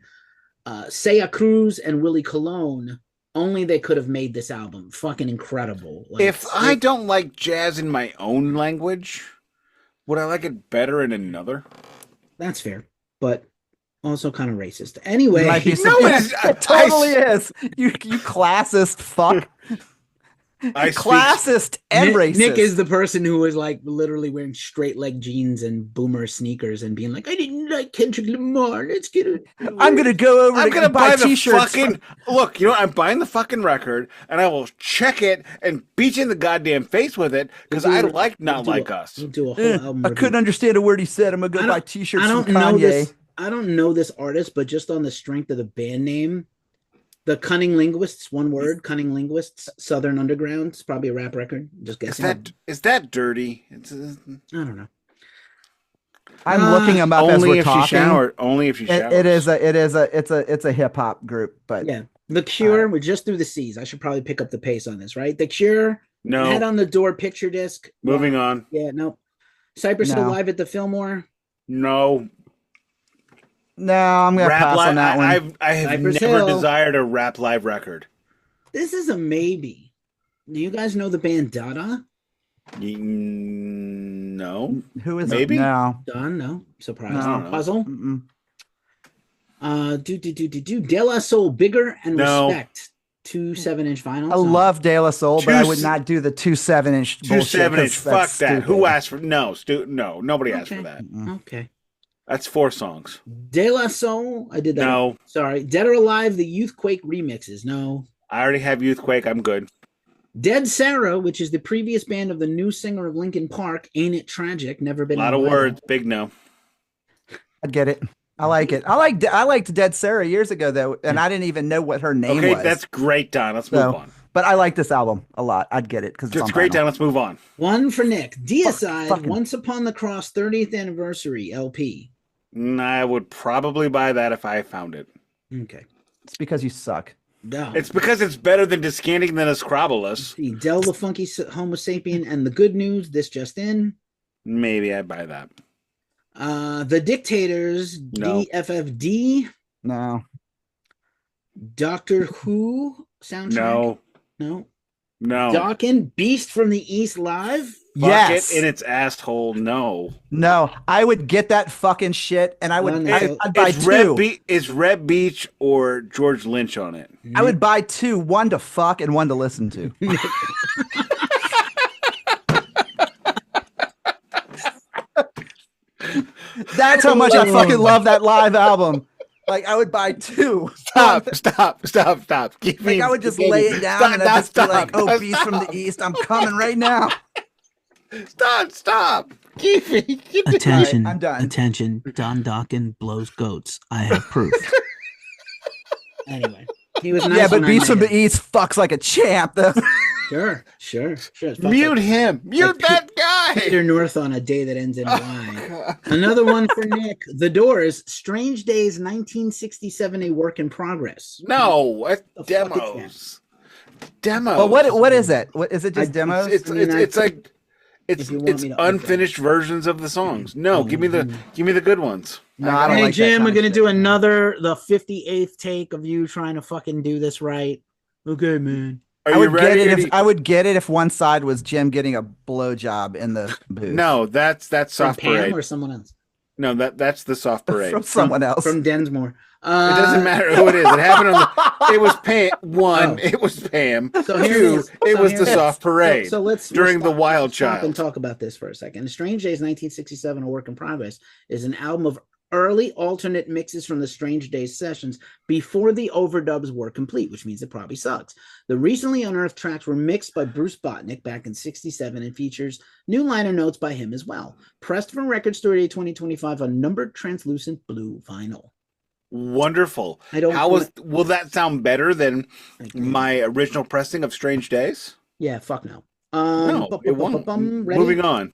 Saya Cruz and Willie Colon, only they could have made this album. Fucking incredible. Like, if I don't like jazz in my own language, would I like it better in another? That's fair, but also kind of racist. Anyway. It totally is. You classist fuck. Classist and racist. Nick is the person who was like literally wearing straight leg jeans and boomer sneakers and being like, I didn't like Kendrick Lamar. Let's get it. I'm gonna go over. I'm gonna buy the t-shirts. Look, you know, I'm buying the fucking record and I will check it and beat you in the goddamn face with it because I like Not Like Us. We'll do a whole album I couldn't understand a word he said. I'm gonna go buy t-shirts from Kanye. I don't know this artist, but just on the strength of the band name, the Cunning Linguists, one word, Cunning Linguists, Southern Underground. It's probably a rap record. Just guessing. Is that dirty? I don't know. I'm looking them up as we're talking. Only if she showers. It's a hip hop group, but yeah. The Cure, we're just through the C's. I should probably pick up the pace on this, right? The Cure, no. Head on the Door picture disc. Moving on. Yeah, no. Cypress Hill Live at the Fillmore. No. No, I'm gonna pass on that one. I have Cypress never Hill. desired a rap live record. This is a maybe. Do you guys know the band Dada? No. Who is maybe? it? No. Don, no. Surprise. No. Puzzle. De La Soul, Bigger and Respect. 2 7-inch vinyls. I love De La Soul, but I would not do the 2 7-inch. 2 7-inch. Fuck that. Who asked for? No, nobody asked for that. Okay. That's 4 songs. De La Soul. I did that. No. Sorry. Dead or Alive, the Youthquake remixes. No. I already have Youthquake. I'm good. Dead Sarah, which is the previous band of the new singer of Linkin Park. Ain't It Tragic? Never been. A lot of words. Big no. I get it. I like it. I liked Dead Sarah years ago though, and I didn't even know what her name was. Okay, that's great, Don. Let's move on. But I like this album a lot. I'd get it because it's great, Don. Let's move on. One for Nick. Deicide, Once Upon the Cross 30th Anniversary LP. I would probably buy that if I found it. Okay. It's because you suck. No. It's because it's better than Descanting than Ascrobolus. Del the Funky Homo Sapien and The Good News, This Just In. Maybe I'd buy that. The Dictators, No. DFFD. No. Doctor Who soundtrack. No. Dawkins, Beast from the East Live. Yes. Fuck it in its asshole. No. I would get that fucking shit, and I would. I'd buy two. Is Red Beach or George Lynch on it? I would buy two, one to fuck and one to listen to. That's how much I fucking love that live album. Like, I would buy two. Stop. Like, I would just lay it down and I'd just be like, oh, Beast from the East, I'm coming right now. Stop. Keefy. Attention. Right, I'm done. Attention. Don Dawkins blows goats. I have proof. Anyway. He was nice. Yeah, but Beast from the East fucks like a champ, though. Sure. Mute him. Mute that guy. Peter North on A Day That Ends in Y. Another one for Nick. The Doors, Strange Days, 1967, a work in progress. No, it's demos. Demos. Well, what is it? What is it? Just demos? It's unfinished versions of the songs. No, give me the good ones. No, I don't hey like Jim, we're gonna do shit. the 58th take of you trying to fucking do this right. Okay, man. Are you ready? I would get it if one side was Jim getting a blowjob in the booth. No, that's soft Pam parade or someone else. No, that's the soft parade. from someone else. From Densmore. It doesn't matter who it is. It happened on the. It was Pam. One, it was Pam. So here Two, it was here the it is. soft parade. So let's during the Wild stop and Child. talk about this for a second. Strange Days 1967, A Work in Progress, is an album of early alternate mixes from the Strange Days sessions before the overdubs were complete, which means it probably sucks. The recently unearthed tracks were mixed by Bruce Botnick back in 67 and features new liner notes by him as well. Pressed from Record Store Day 2025 on numbered translucent blue vinyl. Wonderful. Will that sound better than my original pressing of Strange Days? Yeah, fuck no. No, it won't. Ready? Moving on.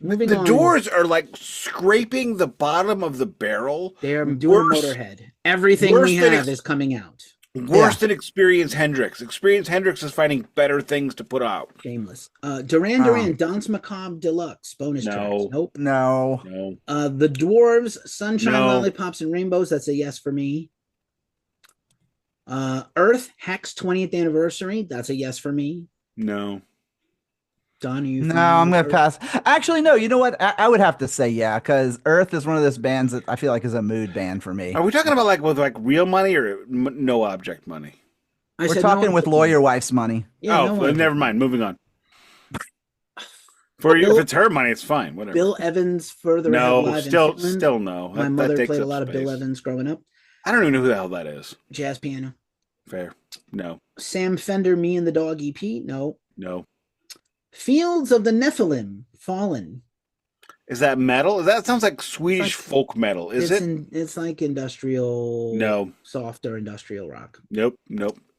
Moving the on. doors are like scraping the bottom of the barrel. They're doing Motorhead. Everything we have is coming out. Worse than Experience Hendrix. Experience Hendrix is finding better things to put out. Shameless. Duran Duran, Dance Macabre Deluxe bonus tracks. Nope. No. The Dwarves, Sunshine, No. Lollipops, and Rainbows. That's a yes for me. Earth, Hex 20th anniversary. That's a yes for me. No. Don, you? No, I'm going to pass. Actually, no. You know what? I would have to say yeah, because Earth is one of those bands that I feel like is a mood band for me. Are we talking about with real money or no object money? We're talking with lawyer wife's money. Yeah, well, never mind. Moving on. For you, if it's her money, it's fine. Whatever. Bill Evans, Further Ahead No, Live in still Finland. no. My mother played a lot of Bill Evans growing up. I don't even know who the hell that is. Jazz piano. Fair. No. Sam Fender, Me and the Dog EP. No. No. Fields of the Nephilim, Fallen. Is that metal? That sounds like Swedish folk metal. Is it? It's like industrial. No. Softer industrial rock. Nope.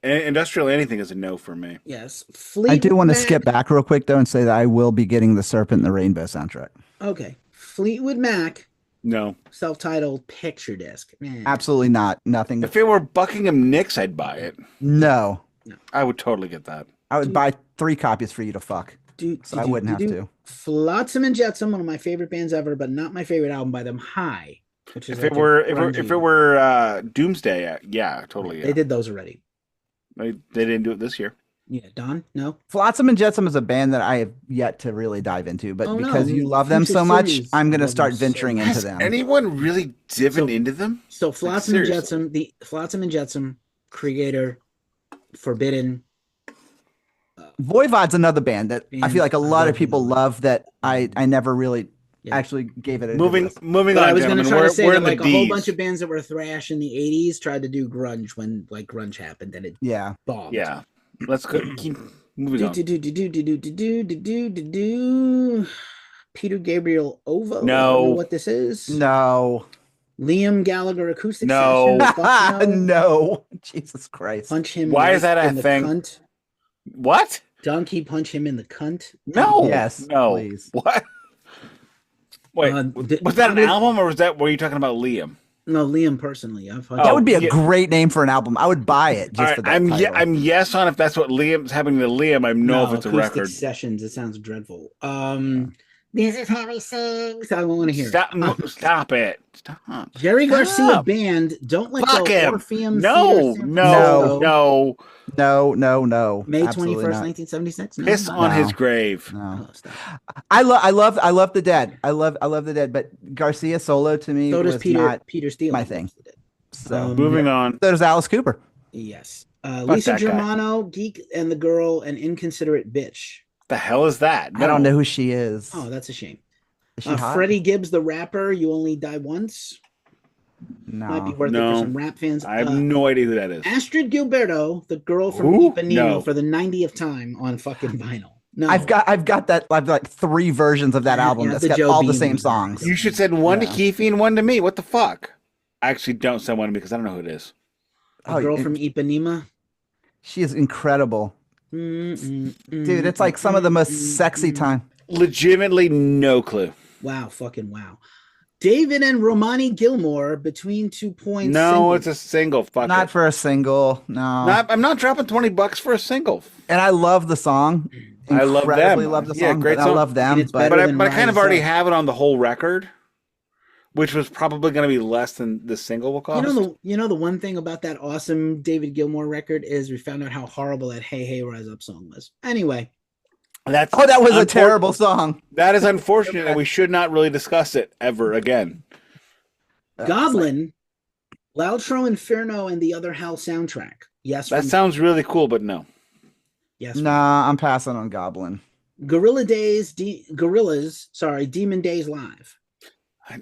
Industrial anything is a no for me. Yes. I do want to skip back real quick though and say that I will be getting the Serpent and the Rainbow soundtrack. Okay. Fleetwood Mac. No. Self-titled picture disc. Man. Absolutely not. Nothing. If it were Buckingham Nicks, I'd buy it. No. I would totally get that. I would buy 3 copies for you to fuck. I wouldn't have to. Flotsam and Jetsam, one of my favorite bands ever, but not my favorite album by them. High, which is if it were Doomsday, yeah, totally. Yeah. They did those already. They didn't do it this year. Yeah, Don, no. Flotsam and Jetsam is a band that I have yet to really dive into, but because you love them so much, I'm going to start venturing into them. Anyone really diving into them? So Flotsam and Jetsam, the Flotsam and Jetsam creator, Forbidden. Voivod's another band that I feel like a lot of people love that I never really actually gave it a moving on. I was going to try to say that like a whole Ds. bunch of bands that were thrash in the 80s tried to do grunge when like grunge happened and it bombed. Yeah. Let's keep moving on. Peter Gabriel Ovo. No. I don't know what this is. No. Liam Gallagher acoustic no. session. No. Jesus Christ. Punch him. Why is that a thing? Cunt. What? Donkey punch him in the cunt. No. Yes. No. Please. What? Wait, was that an album or were you talking about Liam? No, Liam personally. That would be a great name for an album. I would buy it just for that title. I'm yes on if that's what Liam's happening to Liam. I know if it's a record. Sessions. It sounds dreadful. This is how he sings. I want to hear. Stop it. Stop. Jerry Garcia Band. Don't let Fuck go. him. Orpheum No. May 21st, 1976. No, Piss on his grave. No. I love the Dead. I love the Dead, but Garcia solo to me so does was Peter not Steele. My thing. So moving on. So does Alice Cooper. Yes. Lisa Germano, Geek and the Girl, an Inconsiderate Bitch. The hell is that? I don't know who she is. Oh, that's a shame. Is she hot? Freddie Gibbs, the rapper, You Only Die Once. No. Might be worth it for some rap fans. I have no idea who that is. Astrid Gilberto, the girl from Ipanema, for the 90th time on fucking vinyl. No, I've got that. I've like 3 versions of that album that's got all the same songs. You should send one to Keefy and one to me. What the fuck? I actually don't send one to me because I don't know who it is. The girl from Ipanema. She is incredible. Dude, it's like some of the most sexy time. Legitimately no clue. Wow, fucking wow. David and Romani Gilmore, Between 2 Points. No, it's a single. Fuck Not it. for a single. No. I'm not dropping $20 for a single. And I love the song. I love them. Love the song. Yeah, great song. song. I love them. But I kind of already have it on the whole record, which was probably going to be less than the single will cost. You know the one thing about that awesome David Gilmour record is we found out how horrible that Hey Hey Rise Up song was. Anyway. That was a terrible song. That is unfortunate, and we should not really discuss it ever again. Goblin, L'Altro Inferno, and the Other Hell soundtrack. Yes. That sounds really cool, but no. Yes. Nah, I'm passing on Goblin. Demon Days Live.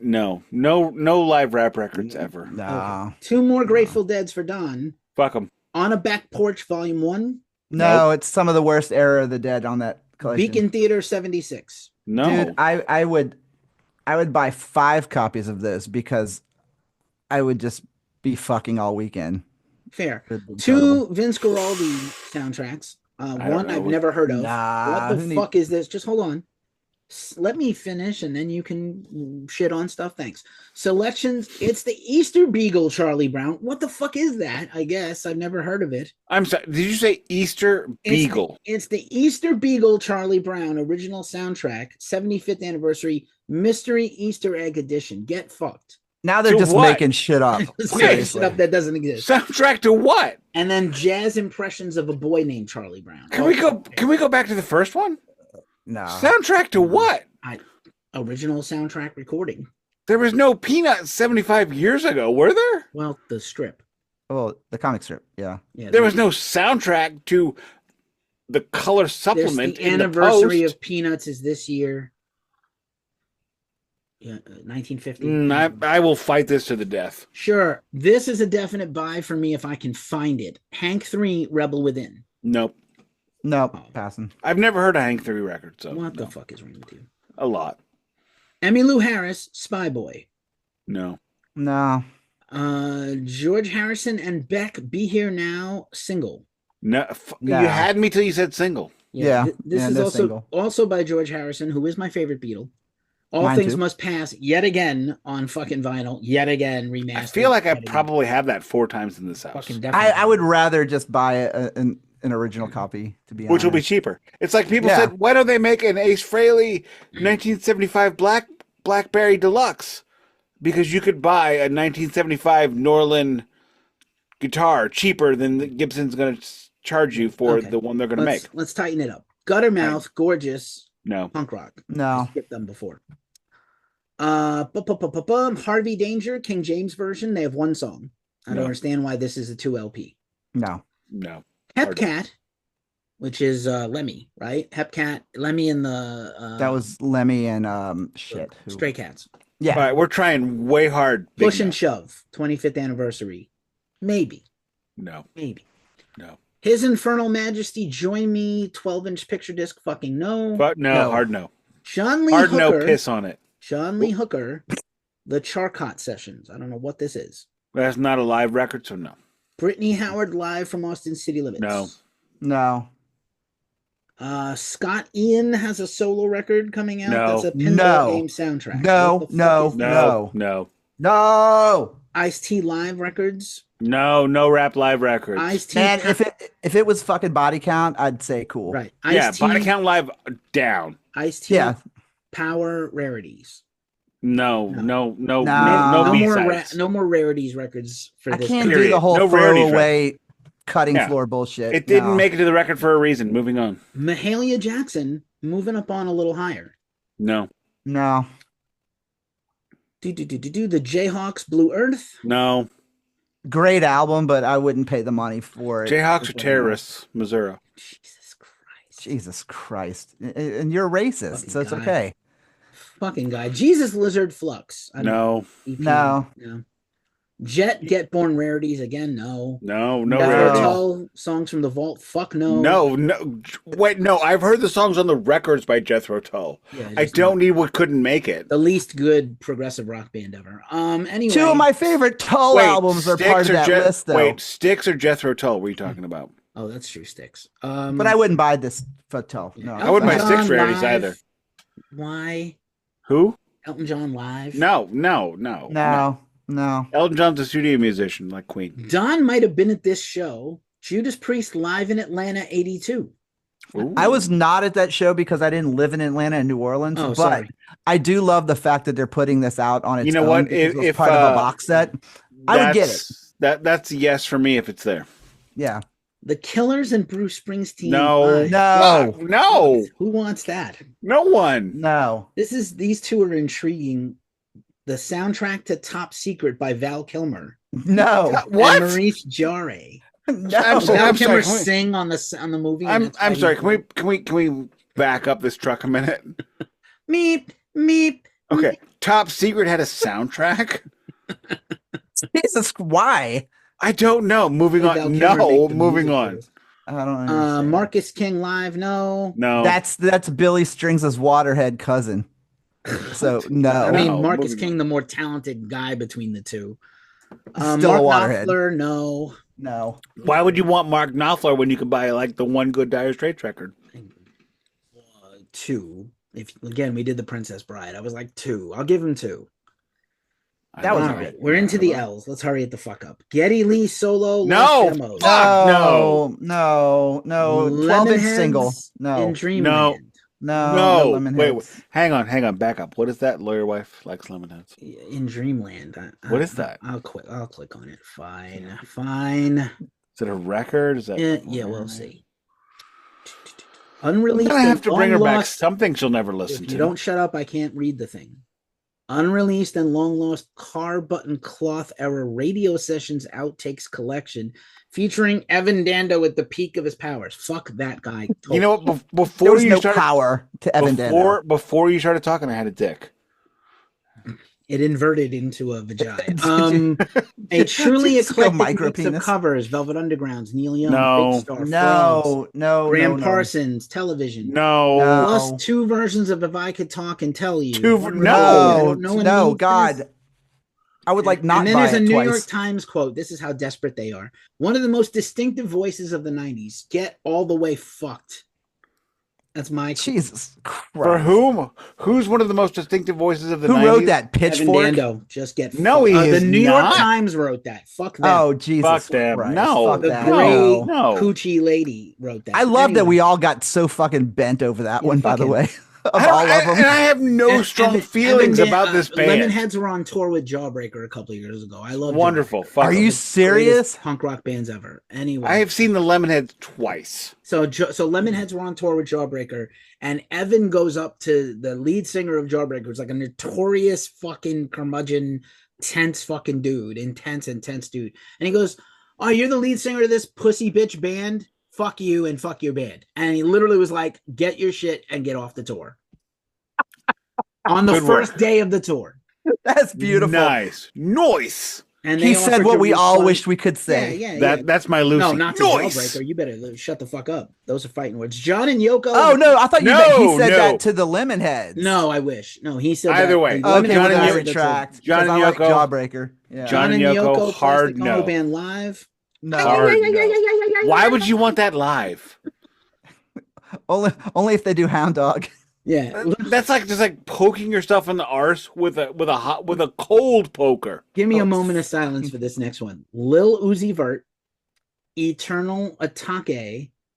No live rap records ever. Nah. Okay. 2 more Grateful Deads for Don. Fuck them. On a Back Porch, Volume 1. No, it's some of the worst era of the Dead on that collection. Beacon Theater 76. No. Dude, I would buy 5 copies of this because I would just be fucking all weekend. Fair. Incredible. 2 Vince Guaraldi soundtracks. One I've never heard of. Nah, what the fuck is this? Just hold on. Let me finish and then you can shit on stuff. Thanks. Selections. It's the Easter Beagle, Charlie Brown. What the fuck is that? I guess I've never heard of it. I'm sorry. Did you say Easter Beagle? It's the Easter Beagle, Charlie Brown original soundtrack, 75th anniversary mystery Easter egg edition. Get fucked. Now they're To just what? making shit up. Making shit up that doesn't exist. Soundtrack to what? And then jazz impressions of a boy named Charlie Brown. Can we go back to the first one? No. Soundtrack to what? Original soundtrack recording. There was no Peanuts 75 years ago, were there? Well, the strip. Well, the comic strip, yeah. There was no soundtrack to the color supplement. The anniversary of Peanuts is this year. Yeah, 1950. I will fight this to the death. Sure. This is a definite buy for me if I can find it. Hank 3, Rebel Within. Nope. Passing. I've never heard a Hank 3 record, so. What the fuck is wrong with you? A lot. Emmylou Harris, Spy Boy. No. George Harrison and Beck, Be Here Now, single. No. You had me till you said single. Yeah. This is also by George Harrison, who is my favorite Beatle. All Mine Things too. Must Pass, yet again on fucking vinyl, yet again remastered. I feel like I probably have that 4 times in this house. Fucking definitely. I would rather just buy an original copy, to be honest. Which will be cheaper. It's like people said, why don't they make an Ace Frehley 1975 Blackberry Deluxe? Because you could buy a 1975 Norlin guitar cheaper than Gibson's going to charge you for the one they're going to make. Let's tighten it up. Guttermouth, Gorgeous, No. Punk Rock. No. Skipped them before. Harvey Danger, King James version. They have 1 song. I don't understand why this is a 2 LP. No. Hepcat, which is Lemmy, right? Hepcat, Lemmy and the That was Lemmy and Stray Cats. Yeah. All right, we're trying way hard. Push and Shove, 25th anniversary. Maybe. No. His Infernal Majesty, Join Me, 12-inch picture disc, fucking no. But no, hard no. Sean Lee Hard Hooker. no, piss on it. Sean Lee Hooker, the Charcot Sessions. I don't know what this is. That's not a live record, so no. Brittany Howard live from Austin City Limits. No. Scott Ian has a solo record coming out. No. That's a pinball game soundtrack. No. Ice-T live records. No rap live records. Ice-T. Man, if it was fucking Body Count, I'd say cool. Right. Ice-T, Body Count live down. Ice-T. Yeah. Power rarities. No B-sides. No more rarities records for this. I can't period. do the whole No rarities throwaway cutting floor bullshit. It didn't make it to the record for a reason. Moving on. Mahalia Jackson moving up on a little higher. No. No. The Jayhawks, Blue Earth. No. Great album, but I wouldn't pay the money for it. Jayhawks are terrorists, Missouri. Jesus Christ. And you're racist, Fucking so it's guy. okay. Fucking guy. Jesus Lizard Flux. No. No. Jet Get Born Rarities again. No. No No. rarities. Hotel songs from the vault. Fuck no. No. Wait, no. I've heard the songs on the records by Jethro Tull. Yeah, I don't need what couldn't make it. the least good progressive rock band ever. Anyway. 2 of my favorite Tull albums are part of that list, though. Wait, Styx or Jethro Tull? What are you talking about? Oh, that's true. Sticks. But I wouldn't buy this for Tull. No. I wouldn't buy Elton Styx John rarities live. either. Why? Who? Elton John live. No. Elton John's a studio musician, like Queen. Don might have been at this show. Judas Priest live in Atlanta, 82. Ooh. I was not at that show because I didn't live in Atlanta and New Orleans. Oh, but sorry. I do love the fact that they're putting this out on its You know own what? because it was If part of a box set. I would get it. That's a yes for me if it's there. Yeah. The Killers and Bruce Springsteen. No. live. No. No. Who wants that? No one. No. These 2 are intriguing the soundtrack to Top Secret by Val Kilmer. No. What? And Maurice Jarre. No. I'm sorry, Val I'm Kilmer sorry, sing on the movie. and I'm that's why I'm he- sorry. Can we back up this truck a minute? Meep meep. Okay, Top Secret had a soundtrack. Jesus, why? I don't know. Moving Val on. Kilmer make No, the moving music on. for this. I don't understand. Marcus King live. No. No, That's Billy Strings' Waterhead cousin. So no. I mean, No, Marcus moving King, on. the more talented guy between the two. Still a Mark Waterhead. Knopfler, no. No. Why would you want Mark Knopfler when you could buy like the one good Dire Straits record? 2. If again, we did the Princess Bride. I was like 2. I'll give him 2. That was All right, we're into the L's. Let's hurry it the fuck up. Getty Lee solo. No. Lost Demos. Fuck. No. 12-inch single. Lemonheads No. In Dreamland. No. Wait, Lemonheads. hang on, back up. What is that? Lawyer wife likes Lemonheads. In Dreamland. What is that? I'll quit. I'll click on it. Fine. Is it a record? Is that? Yeah, we'll see. I'm Unreleased. gonna have to bring her back. long-lost- Something she'll never listen If to. you don't shut up, I can't read the thing. Unreleased and long lost car button cloth era radio sessions outtakes collection featuring Evan Dando at the peak of his powers. Fuck that guy. You know what? There Before was you no started, power to Evan Dando. before you started talking, I had a dick. It inverted into a vagina. A truly Just go eclectic mix of micropenis. covers: Velvet Underground's Neil Young, No. Big Star, Flames, No. Graham Parsons, Television. No. No. Plus 2 versions of If I Could Talk and Tell You. Two- One no. I don't know any No, names for God. this. I would like not And then buy there's a it New twice. York Times quote. This is how desperate they are. One of the most distinctive voices of the 90s. Get all the way fucked. That's my quote. Jesus Christ. For whom? Who's one of the most distinctive voices of the Who 90s? wrote that? Evan Pitchfork? Dando. Just get No, fucked. he The is New not. York Times wrote that. Fuck that. Oh, Jesus Fuck them. Christ. No. Fuck the that. gray No. coochie lady wrote that. I love that Anyway. we all got so fucking bent over that Yeah, one, by the fucking- way. Of I don't- all of them. and I have no And strong Evan- feelings Evan Dan- about this band. Lemonheads were on tour with Jawbreaker a couple of years ago. I love Wonderful. Jawbreaker. Fuck Are them. you Greatest serious? punk rock bands ever. Anyway, I have seen the Lemonheads twice. so Lemonheads were on tour with Jawbreaker, and Evan goes up to the lead singer of Jawbreaker, who's like a notorious fucking curmudgeon, intense dude, and he goes, "Oh, you're the lead singer of this pussy bitch band? Fuck you and fuck your band." And he literally was like, "Get your shit and get off the tour." On the Good work. first day of the tour. That's beautiful. Nice. Noise. And He they said offered what to we all refund- wished we could say. Yeah. That's my Lucy. No, not to Noise. Jawbreaker. You better shut the fuck up. Those are fighting words. John and Yoko. Oh, no. I thought you No, meant he said no. that to the Lemonheads. No, I wish. No, he said Either that. way. The Okay, Lemonheads well, then I said that's retract. John because and I like Yoko. Jawbreaker. Yeah. John and Yoko, hard Plastic Ono no. Band live. No. Hard no. Why would you want that live? Only if they do Hound Dog. Yeah. That's like just like poking yourself in the arse with a cold poker. Give me a moment of silence for this next one. Lil Uzi Vert, Eternal Attack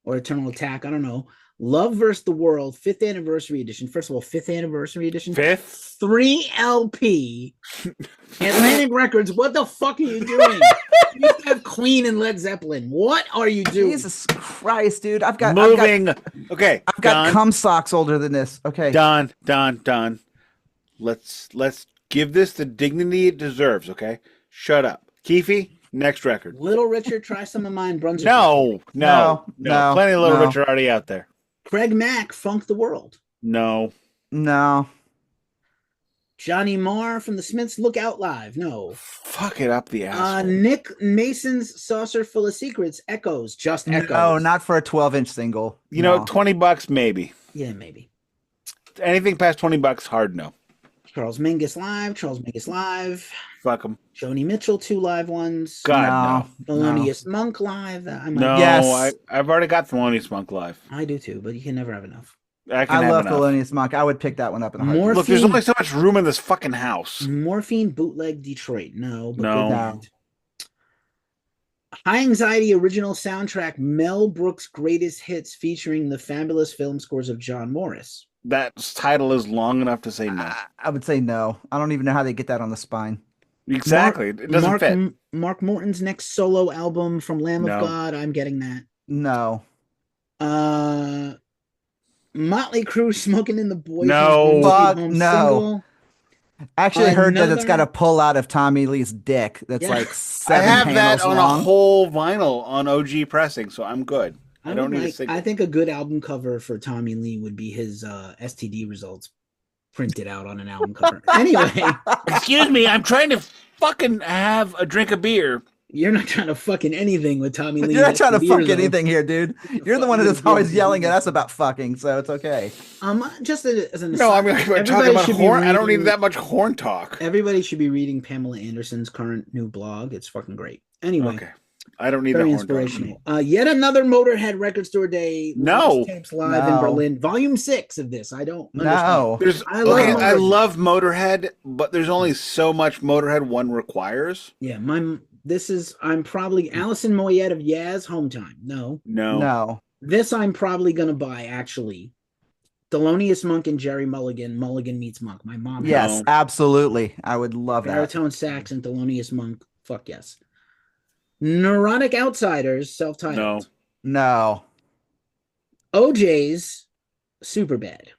or Eternal Attack, I don't know. Love vs. the World, 5th anniversary edition. First of all, 5th anniversary edition. Fifth. 3 LP. Atlantic Records, what the fuck are you doing? You used to have Queen and Led Zeppelin. What are you doing? Jesus Christ, dude. I've got Okay. I've got cum socks older than this. Okay. Don. Let's give this the dignity it deserves, okay? Shut up. Keefy, next record. Little Richard, Try Some of Mine, Brunswick. No. No. Plenty of Little No. Richard already out there. Craig Mack, Funk the World. No. No. Johnny Marr from the Smiths, Look Out Live. No. Fuck it up the asshole. Nick Mason's Saucer Full of Secrets, Echoes, just Echoes. No, not for a 12-inch single. You know, No. $20 maybe. Yeah, maybe. Anything past $20, hard no. Charles Mingus Live. Fuck them. Joni Mitchell, 2 live ones. God, no. Thelonious Monk Live. No, Yes. I've already got Thelonious Monk live. I do too, but you can never have enough. I can I have love enough. Thelonious Monk. I would pick that one up in a heartbeat. More- Look, there's Morphine. only so much room in this fucking house. Morphine Bootleg Detroit. No. But No. good band. High Anxiety original soundtrack, Mel Brooks' Greatest Hits, featuring the fabulous film scores of John Morris. That title is long enough to say no. I would say no. I don't even know how they get that on the spine. Exactly. It doesn't fit. Mark Morton's next solo album from Lamb No. of God. I'm getting that. No. Motley Crue, Smoking in the Boys. No. Fuck, Home no. single. Actually, I heard that it's got Another- a pull out of Tommy Lee's dick. That's Yeah. like I 7 have that panels on long. a whole vinyl on OG pressing, so I'm good. I don't need a single. I think a good album cover for Tommy Lee would be his STD results printed out on an album cover. Anyway, Excuse me, I'm trying to fucking have a drink of beer. you're not trying to fucking anything with Tommy Lee. You're not trying to fuck anything here, dude. You're the one that's always yelling at us about fucking, so it's okay. Just as an No, I mean, we're talking about should be horn. I don't need reading- that much horn talk. Everybody should be reading Pamela Anderson's current new blog. It's fucking great. Anyway, Okay. I don't need very the horn talk. inspirational. Yet another Motorhead Record Store Day. No. Latest tapes live in No. Berlin. Volume 6 of this. I don't understand. No. There's I love okay, I Motorhead. love Motorhead, but there's only so much Motorhead one requires. Yeah, I'm probably Alison Moyet of Yaz Home Time. No. No. This I'm probably gonna buy actually. Thelonious Monk and Jerry Mulligan. Mulligan meets Monk. My mom. Yes, No. absolutely. I would love that. Baritone sax and Thelonious Monk. Fuck yes. Neurotic Outsiders, self-titled. No. No. OJ's Superbad.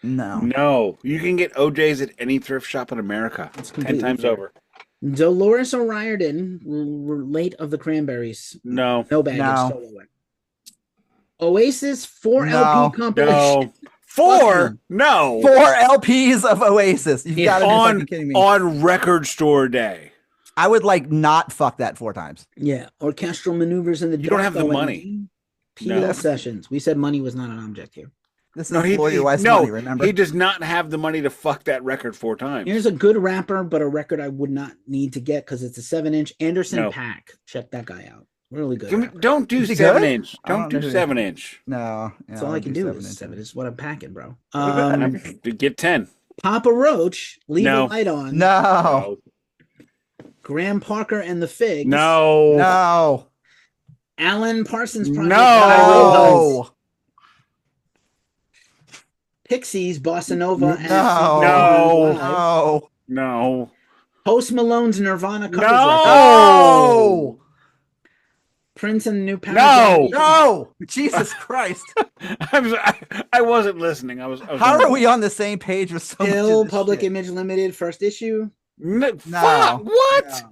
No. No. You can get OJs at any thrift shop in America. It's 10 completely times fair. over. Dolores O'Riordan, late of the Cranberries. No. No baggage. No. Solo. Oasis 4 No. LP compilation. No. 4? No. 4 LPs of Oasis. You've got to be fucking kidding me. On Record Store Day. I would like not fuck that 4 times. Yeah, orchestral maneuvers in the You don't have the DogGO money. MD. No. Peel sessions. We said money was not an object here. This is No, employee wise no, money, remember? he does not have the money to fuck that record 4 times. Here's a good rapper, but a record I would not need to get because it's a 7-inch. Anderson No. .Paak. Check that guy out. Really good. Can we- rapper. don't do Is he 7 good? inch. I don't Don't do know who- 7 inch. No. That's all I can do is 7. It's what I'm packing, bro. Get 10. Papa Roach, Leave No. the Light On. No. Graham Parker and the Figs. No. No. Alan Parsons Project. No. No. Pixies, Bossa Nova. and No. Live. No. No. Post Malone's Nirvana covers No. record. No. Prince and the New Power. No. Generation. No. Jesus Christ. I wasn't listening. I was How are we on the same page with so much Still of this Public shit? Image Limited, first issue. Fuck. What?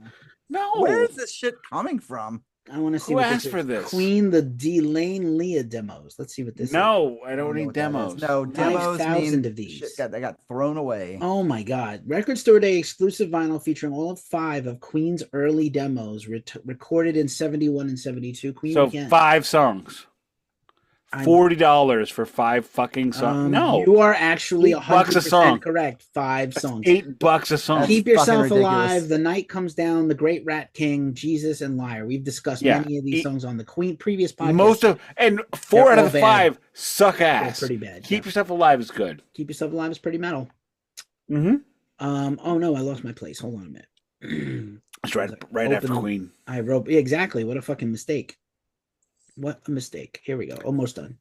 No. Where is this shit coming from? I want to see Who what asked this for is. this? Queen, the D-Lane Leah demos. Let's see what this is. No, I don't know need what that is. demos. No, demos 5,000 mean of these. shit they got thrown away. Oh my God. Record Store Day exclusive vinyl featuring all 5 of Queen's early demos recorded in 71 and 72. Queen So again. 5 songs. I'm- $40 for 5 fucking songs. No. You are actually $8 a 100% song. correct. 5 songs. $8 a song. That's Keep Yourself fucking ridiculous. Alive, The Night Comes Down, The Great Rat King, Jesus and Liar. We've discussed Yeah. many of these songs on the Queen previous podcast. Most of and 4 They're out all of the bad. 5 suck They're ass. pretty bad. Keep yeah. Yourself Alive is good. Keep Yourself Alive is pretty metal. Mm-hmm. Oh no, I lost my place. Hold on a minute. It's right after Queen. I wrote exactly. What a fucking mistake. What a mistake. Here we go. Almost done.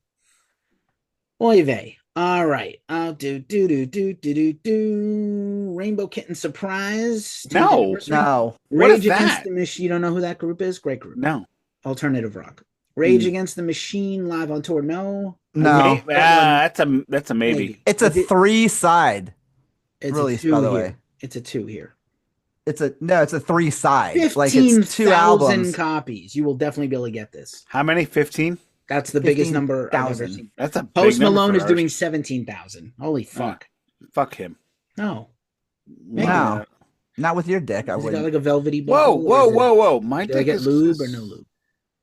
Oy vey. All right. I'll do. Rainbow Kitten Surprise. 10th No. anniversary. No. What Rage is Against that? the Machine. You don't know who that group is? Great group. No. Alternative rock. Rage Against the Machine live on tour. No. No. That's a maybe. It's a I did- 3-side It's release, a 2 by the here. way. It's a 2 here. It's a 3-side. Like 15,000 it's 2 albums. copies. You will definitely be able to get this. How many? 15? That's the biggest number I've ever 15,000. seen. That's a big Post number Malone for is ours. doing 17,000. Holy fuck. Fuck him. No. No. Not with your dick, I He's got wouldn't. like a velvety Whoa, buckle. whoa, Is it- whoa, whoa! My Did I dick get is lube or no lube?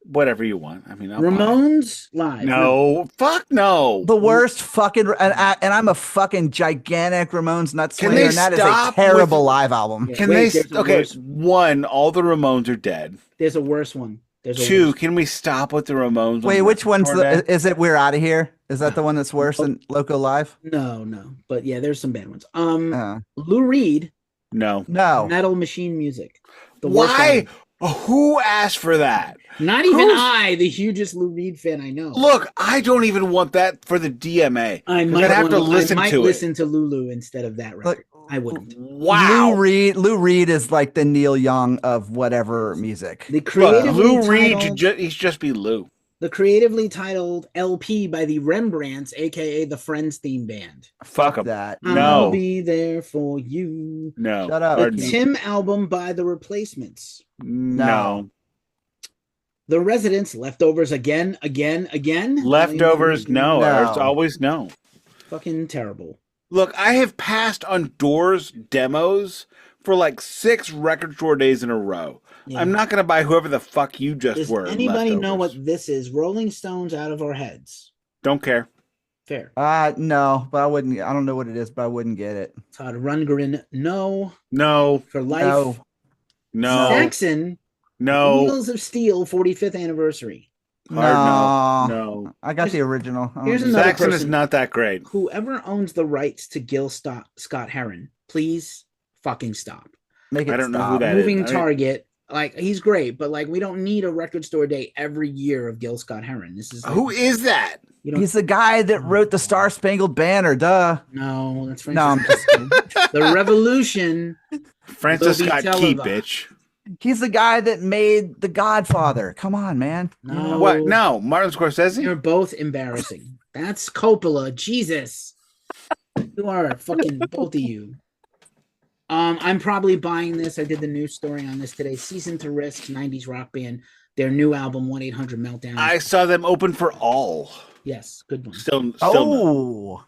Whatever you want. I mean, I'll buy it. Ramones live. No, fuck no. The worst fucking, and I'm a fucking gigantic Ramones nut Can slinger, they and that is a stop terrible with- live album. Yeah. Can Wait, they? there's a Okay, worse- 1. All the Ramones are dead. There's a worse one. There's a 2. worse. Can we stop with the Ramones? Wait, on which one's Record Store Day? is it? We're Out of Here. Is that the one that's worse than Loco Live? No. But yeah, there's some bad ones. Uh, Lou Reed, No. no. Metal Machine Music. The worst Why? album. Who asked for that? Not even Who's- I, the hugest Lou Reed fan I know. Look, I don't even want that for the DMA. I 'cause might I'd have to listen I might to listen to Lulu instead of that record. Look, I wouldn't. it. Wow. Lou Reed is like the Neil Young of whatever music. The Look, creatively Lou Reed, titled- he's just be Lou. The creatively titled LP by the Rembrandts, aka the Friends theme band. Fuck 'em. that. No. I'll be there for you. No. Shut up. The Pardon me. Tim album by the Replacements. No. The Residents, Leftovers again. Leftovers, no. No. It's always no. Fucking terrible. Look, I have passed on Doors demos for like 6 record store days in a row. Yeah. I'm not going to buy whoever the fuck you just Does were. in anybody know Leftovers. what this is? Rolling Stones Out of Our Heads. Don't care. Fair. No, but I wouldn't. I don't know what it is, but I wouldn't get it. Todd Rundgren, no. No. For Life. No. No. Saxon, No. Wheels of Steel 45th anniversary. Hard no. I got the original. I don't Here's think- another Saxon is person. not that great. Whoever owns the rights to Gil Scott Heron, please fucking stop. Make it I don't know stop. who that is. Moving I mean- Target, like he's great, but like we don't need a record store day every year of Gil Scott Heron. This is like, Who is that? you don't He's the guy that wrote the Star Spangled Banner. Duh. no, that's No, I'm Francis. The Revolution. Francis Will be Scott Key, televised. bitch. He's the guy that made The Godfather. Come on, man. No, What? No. Martin Scorsese? You're both embarrassing. That's Coppola. Jesus. You are fucking both of you. I'm probably buying this. I did the news story on this today. Season to Risk, 90s rock band. Their new album, 1-800 Meltdown. I saw them open for all. Yes, good one. Still no. Oh,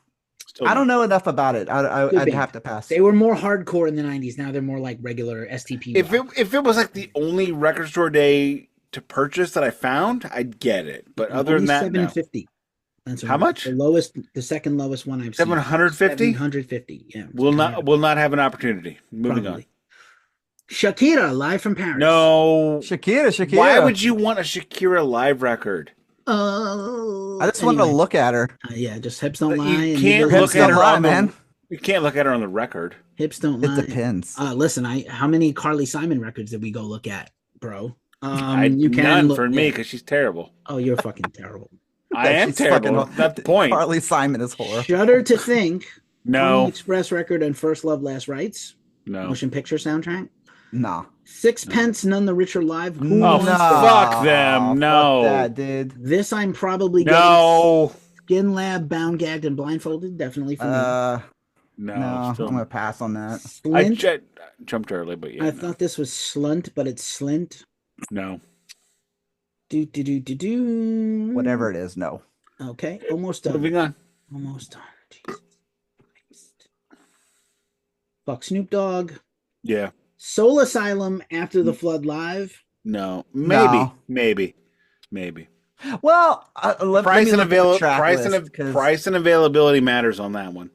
Still I don't no. know enough about it. I'd band. have to pass. They were more hardcore in the 90s. Now they're more like regular STP. If rock. it was like the only record store day to purchase that I found, I'd get it. But other than that, no. $750. That's How much? The lowest, the second lowest one I've seen. 750? 750. Yeah. Will not have an opportunity. Moving Probably. Shakira, live from Paris. on. No. Shakira. Why would you want a Shakira live record? Oh. I just want to anyway. look at her. Yeah, just hips don't You lie. and can't neither look hips at don't her lie, on man. You can't look at her on the record. Hips don't It lie. depends. Listen, how many Carly Simon records did we go look at, bro? You can none look, for me yeah. because she's terrible. Oh, you're fucking terrible. I am She's terrible. fucking- That's the point. Harley Simon is horrible. Shudder to Think. No. Pony Express record and First Love Last Rights. No. Motion picture soundtrack. Nah. Sixpence, None the Richer Live. Who Oh, wants no. fuck them. No. Fuck that, dude. this? I'm probably getting No. Skin Lab, Bound, Gagged, and Blindfolded. Definitely for me. No. No, I'm Still. gonna pass on that. I Slint. jumped early, but yeah. I no. thought this was Slunt, but it's Slint. No. Do. Whatever it is, no. Okay, almost done. Moving on. Almost done. Jesus Christ. Fuck Snoop Dogg. Yeah. Soul Asylum After the Flood Live. No. Maybe. No. Maybe. Well, let Price me and look at the track price list, 'cause- price and availability matters on that one.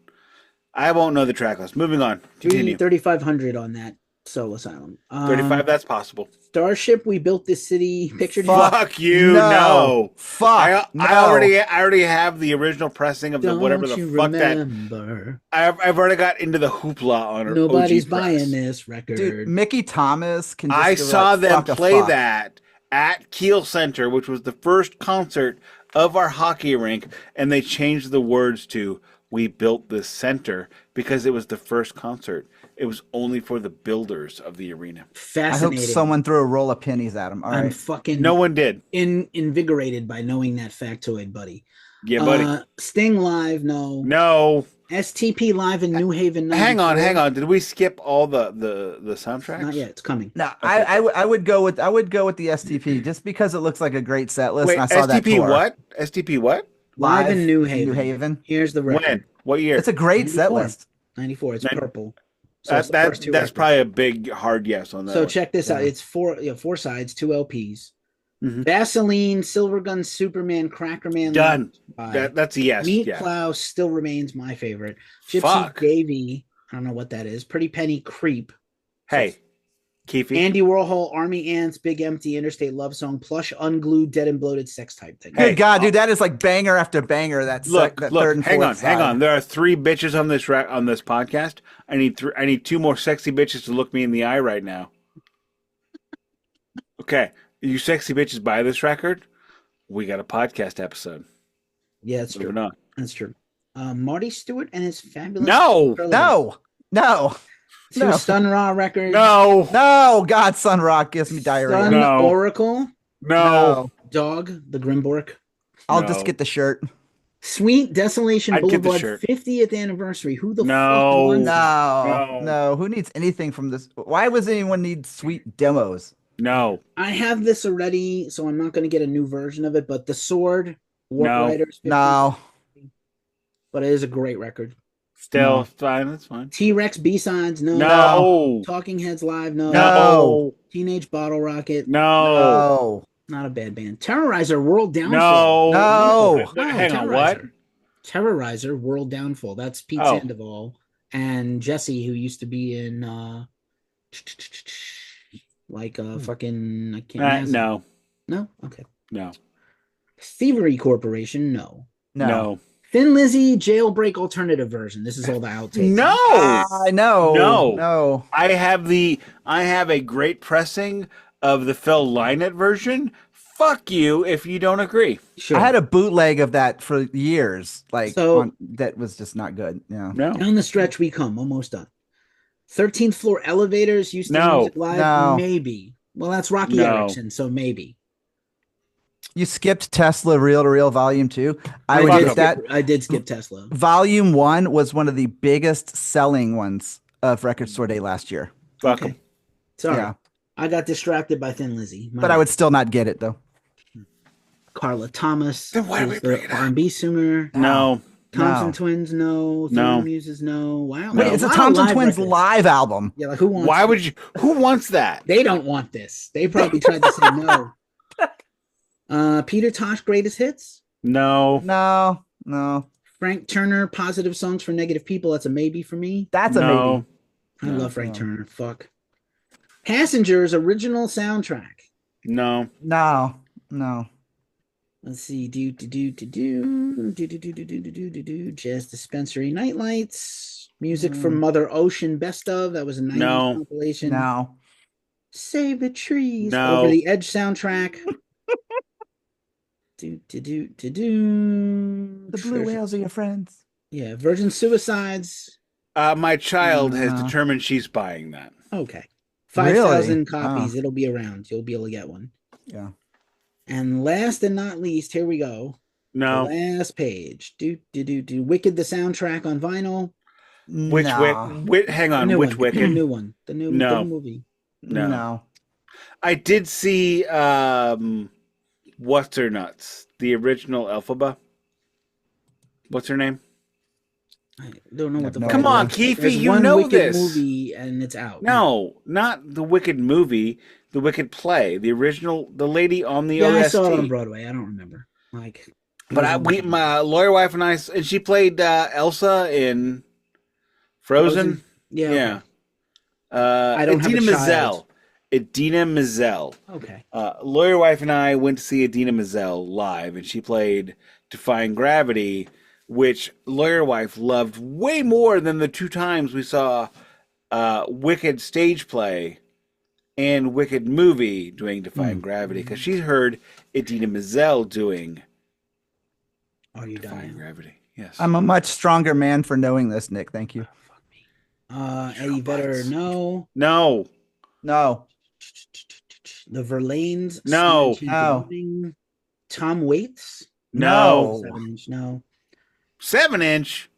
I won't know the track list. Moving on. Continue. 3,500 on that Soul Asylum. 35. That's possible. Starship, We Built This City. Picture Fuck you. No. Fuck. I already have the original pressing of the whatever the fuck remember? that. I've already got into the hoopla on her. Nobody's OG press. buying this record. Dude, Mickey Thomas can just I be saw like, them fuck a play fuck. that at Kiel Center, which was the first concert of our hockey rink, and they changed the words to "We built this center" because it was the first concert. It was only for the builders of the arena. I hope Fascinating. someone threw a roll of pennies at him. All I'm right. fucking No one did. invigorated by knowing that factoid, buddy. Yeah, buddy. Sting Live, no. No. STP Live in New Haven. Hang 94. on. Did we skip all the soundtracks? Not yet. It's coming. No, I would go with the STP just because it looks like a great set list. Wait, and I saw that STP tour. what? STP what? Live in New Haven. Here's the record. When? What year? It's a great set 94. list. 94. It's Nin- purple. So it's the first two That's records. probably a big hard yes on that. So one. check this out. Yeah. It's four sides, 2 LPs. Mhm. Vaseline, Silver Gun, Superman, Cracker Man. Done. Live. That's a yes. Meat Yeah. Plow still remains my favorite. Gypsy Fuck. Davy. I don't know what that is. Pretty Penny Creep. Hey, Keefy. Andy Warhol, Army Ants, Big Empty, Interstate Love Song, Plush, Unglued, Dead and Bloated Sex Type thing. Hey, Good God, dude, that is like banger after banger. That Look, third and hang fourth on, side. There are 3 bitches on this on this podcast. I need 2 more sexy bitches to look me in the eye right now. Okay, you sexy bitches buy this record. We got a podcast episode. Yeah, that's true. Moving on. That's true. Marty Stewart and his fabulous. No, No. Two Sun Ra records. no, No, God, Sun Rock gives me diarrhea. Sun No. Oracle. no. Dog, the Grimbork. I'll No. just get the shirt. Sweet Desolation I'd get the Boulevard shirt. 50th anniversary. Who the fuck No. wants that? No, No. no. Who needs anything from this? Why was anyone need sweet demos? No. I have this already, so I'm not going to get a new version of it. But the Sword, Warp No. Riders, 50th, No. but it is a great record. Still No. fine. That's fine. T-Rex B-sides, no. No. Talking Heads Live, no. No. Teenage Bottle Rocket, No. not a bad band. Terrorizer, World Downfall. No. No. Hang on. What? Terrorizer, World Downfall. That's Pete Oh. Sandoval and Jesse, who used to be in fucking I can't. No. No, okay. No. Thievery Corporation, no. No. Thin Lizzy Jailbreak alternative version. This is all the outtakes. No. I know. No. No. I have a great pressing of the Phil Lynott version. Fuck you if you don't agree. Sure. I had a bootleg of that for years. So- that was just not good. Yeah. No. Down the stretch we come, almost done. 13th Floor Elevators, Houston No. Music Live, No. maybe. Well, that's Rocky No. Erickson, so maybe. You skipped Tesla Reel to Reel Volume 2. I would Fuck get 'em. that. I did skip Tesla. Volume 1 was one of the biggest selling ones of Record Store Day last year. Fuck Okay. 'em. Sorry. Yeah. I got distracted by Thin Lizzy. But I would still not get it though. Carla Thomas. Then why do we is bring the it up? R&B singer. No. Thompson No. Twins, no. No. Three Muses, no. Wow. Wait, No. it's a lot of Thompson live Twins records. live album. Yeah, like who wants Why it? would you? Who wants that? They don't want this. They probably tried to say no. Peter Tosh, Greatest Hits. No. No. Frank Turner, Positive Songs for Negative People. That's a maybe for me. That's a No. maybe. I No. love Frank No. Turner. Fuck. Passengers, original soundtrack. No. No. Let's see. Jazz Dispensary Nightlights. Music from Mother Ocean Best of. That was a 90s No. compilation. No. Save the Trees. No. Over the Edge soundtrack. The The blue whales are your friends. Yeah. Virgin Suicides. My child has No. determined she's buying that. Okay. Really? 5,000 copies. It'll be around. You'll be able to get one. Yeah. And last and not least, here we go. No. The last page. Wicked the soundtrack on vinyl. Which No. hang on. New Which one. Wicked? The new one. The new movie. No. I did see what's her nuts? The original Elphaba. What's her name? I don't know what the No fuck Come it on, is. Keefy, There's you one know Wicked this. movie and it's out. No, not the Wicked movie. The Wicked play. The original. The lady on the Yeah, OST. I saw it on Broadway. I don't remember. Like, But my lawyer wife and I, and she played Elsa in Frozen. Yeah. I don't have Idina a Menzel. child. Idina Menzel. Okay. Lawyer wife and I went to see Idina Menzel live, and she played Defying Gravity, which lawyer wife loved way more than the 2 times we saw Wicked stage play and Wicked movie doing Defying Gravity, because she heard Idina Menzel doing Are you Defying dying? Gravity. Yes. I'm a much stronger man for knowing this, Nick. Thank you. Eddie Vedder, no. No. No. The Verlaines, No. Snatch and No. Drowning. Tom Waits, No. 7-inch, no. 7-inch.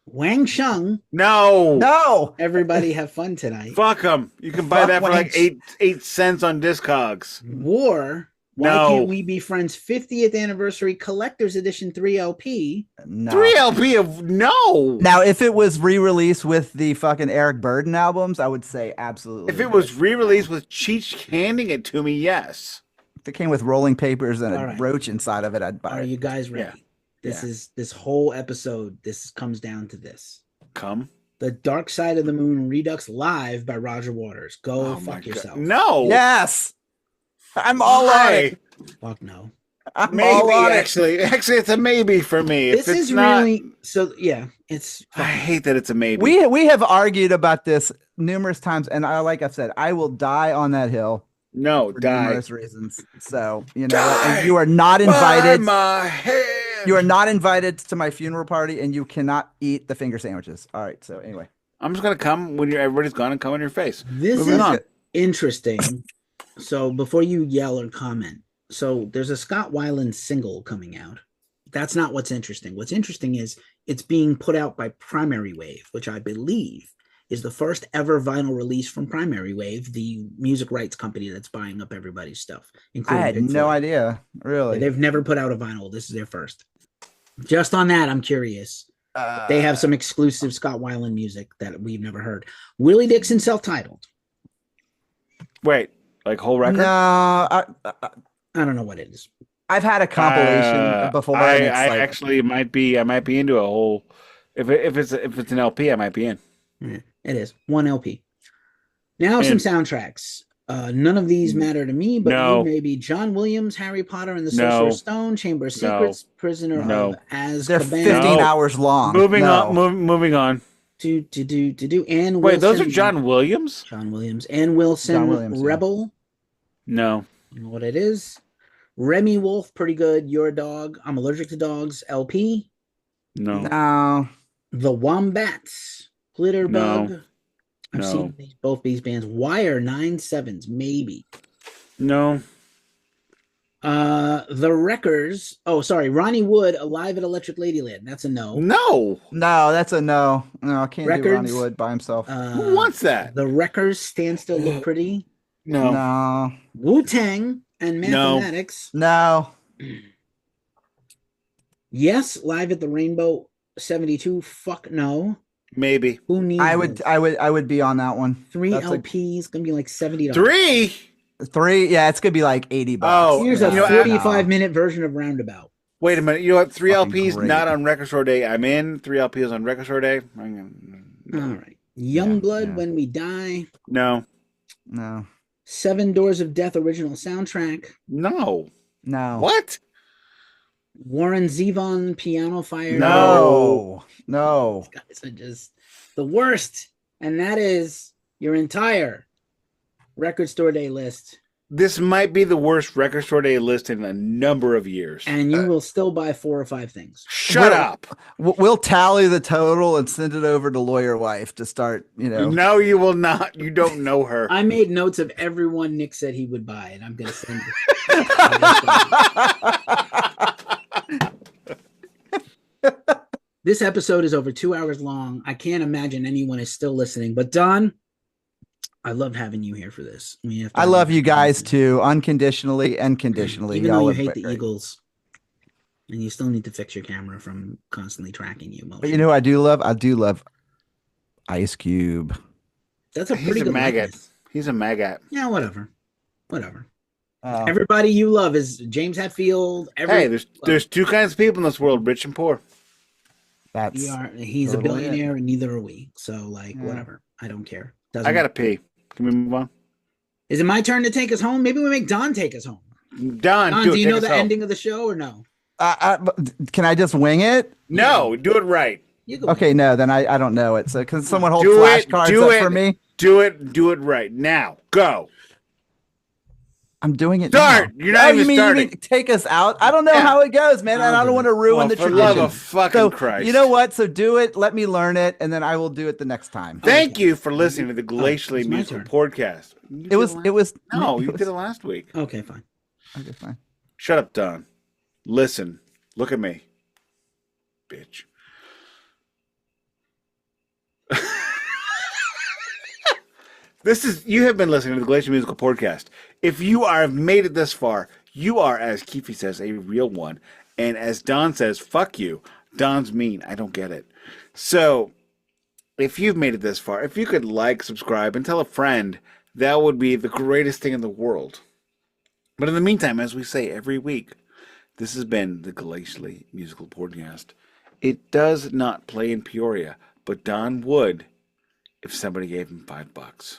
Wang Chung, No. No. everybody have fun tonight. Fuck them. You can buy Fuck that for like Wayne's. 8 cents on Discogs. War, Why No. Can't We Be Friends 50th Anniversary Collector's Edition 3LP. No. 3LP of no. Now, if it was re-released with the fucking Eric Burden albums, I would say absolutely. If it was re-released with Cheech handing it to me, yes. if it came with rolling papers and a All right. roach inside of it, I'd buy Are it. you guys ready? Yeah. This Yeah. is this whole episode. This comes down to this. Come. The Dark Side of the Moon Redux Live by Roger Waters. Go Oh my fuck God. yourself. No. Yes. I'm all on Why? it. Fuck no. I'm all Maybe on it. actually. Actually, it's a maybe for me. If This it's is not, really so. Yeah, it's. I hate that it's a maybe. We have argued about this numerous times, and like I've said, I will die on that hill no for die. numerous reasons. So you know, Die and you are not By invited. my hand. You are not invited to my funeral party, and you cannot eat the finger sandwiches. All right. So anyway, I'm just gonna come when everybody's gone and come in your face. This Moving is on. interesting. So before you yell or comment, So there's a Scott Weiland single coming out. That's not what's interesting. What's interesting is it's being put out by Primary Wave, which I believe is the first ever vinyl release from Primary Wave, the music rights company that's buying up everybody's stuff, I including had Pink no Floyd. idea. Really, They've never put out a vinyl. This is their first. Just on that, I'm curious. They have some exclusive Scott Weiland music that we've never heard. Willie Dixon self-titled. Wait, like whole record? No, I don't know what it is. I've had a compilation before. I and it's like, actually might be into a whole. If it's an LP, I might be in. Yeah, it is one LP. Now some soundtracks. None of these matter to me, but you maybe John Williams, Harry Potter and the Sorcerer's Stone, Chamber of Secrets, Prisoner of Azkaban. they're 15 hours long. Moving on. And wait, Wilson, those are John Williams? John Williams and Wilson. John Williams, yeah. Rebel. No. You know what it is? Remy Wolf, pretty good. You're a Dog. I'm Allergic to Dogs. LP. No. The Wombats. Glitterbug. No. I've seen both these bands. Wire 9/7s, maybe. No. The Wreckers. Oh, sorry. Ronnie Wood, Alive at Electric Ladyland. That's a no. No. No, that's a no. No, I can't do Records? Ronnie Wood by himself. Who wants that? The Wreckers, Stand Still Look Pretty. No. Wu-Tang and Mathematics. No. Yes, Live at the Rainbow 72. Fuck no. Maybe. Who needs I would be on that one. 3 LPs, gonna be like $70. 3? Yeah, it's gonna be like $80. Oh, here's a 45-minute version of Roundabout. Wait a minute. You know what? 3 Fucking LPs great. not on Record Store Day. I'm in. 3 LPs on Record Store Day. All right. Youngblood, When We Die. No. 7 Doors of Death original soundtrack. No. What? Warren Zevon, Piano Fire. No. These guys are just the worst. And that is your entire Record Store Day list. This might be the worst Record Store Day list in a number of years. And you will still buy 4 or 5 things. Shut up. We'll tally the total and send it over to Lawyer Wife to start, No, you will not. You don't know her. I made notes of everyone Nick said he would buy, and I'm going to send it. This episode is over 2 hours long. I can't imagine anyone is still listening. But Don, I love having you here for this. I love you guys too, unconditionally and conditionally. Even though you hate the Eagles, and you still need to fix your camera from constantly tracking you. But you know who I do love? I do love Ice Cube. That's a pretty He's a good maggot. likeness. He's a maggot. Yeah, whatever. Everybody you love is James Hetfield. There's 2 kinds of people in this world, rich and poor. He's totally a billionaire, and neither are we. So, whatever. I don't care. I gotta pee. Can we move on? Is it my turn to take us home? Maybe we make Don take us home. Don, do you know the ending of the show or no? Can I just wing it? No, do it right. Okay, no, then I don't know it. So can someone hold flashcards up for me? Do it right now. Go. I'm doing it. Start. Now. You're not even starting. You mean take us out? I don't know how it goes, man, and I don't want to ruin the tradition. For love of fucking Christ! You know what? So do it. Let me learn it, and then I will do it the next time. Thank you for listening to the Glacially Musical Podcast. It was. No, you did it last week. Okay, fine. Okay, fine. Shut up, Don. Listen. Look at me, bitch. You have been listening to the Glacially Musical Podcast. If you have made it this far, you are, as Keefy says, a real one. And as Don says, fuck you. Don's mean. I don't get it. So, if you've made it this far, if you could like, subscribe, and tell a friend, that would be the greatest thing in the world. But in the meantime, as we say every week, this has been the Glacially Musical Podcast. It does not play in Peoria, but Don would if somebody gave him $5.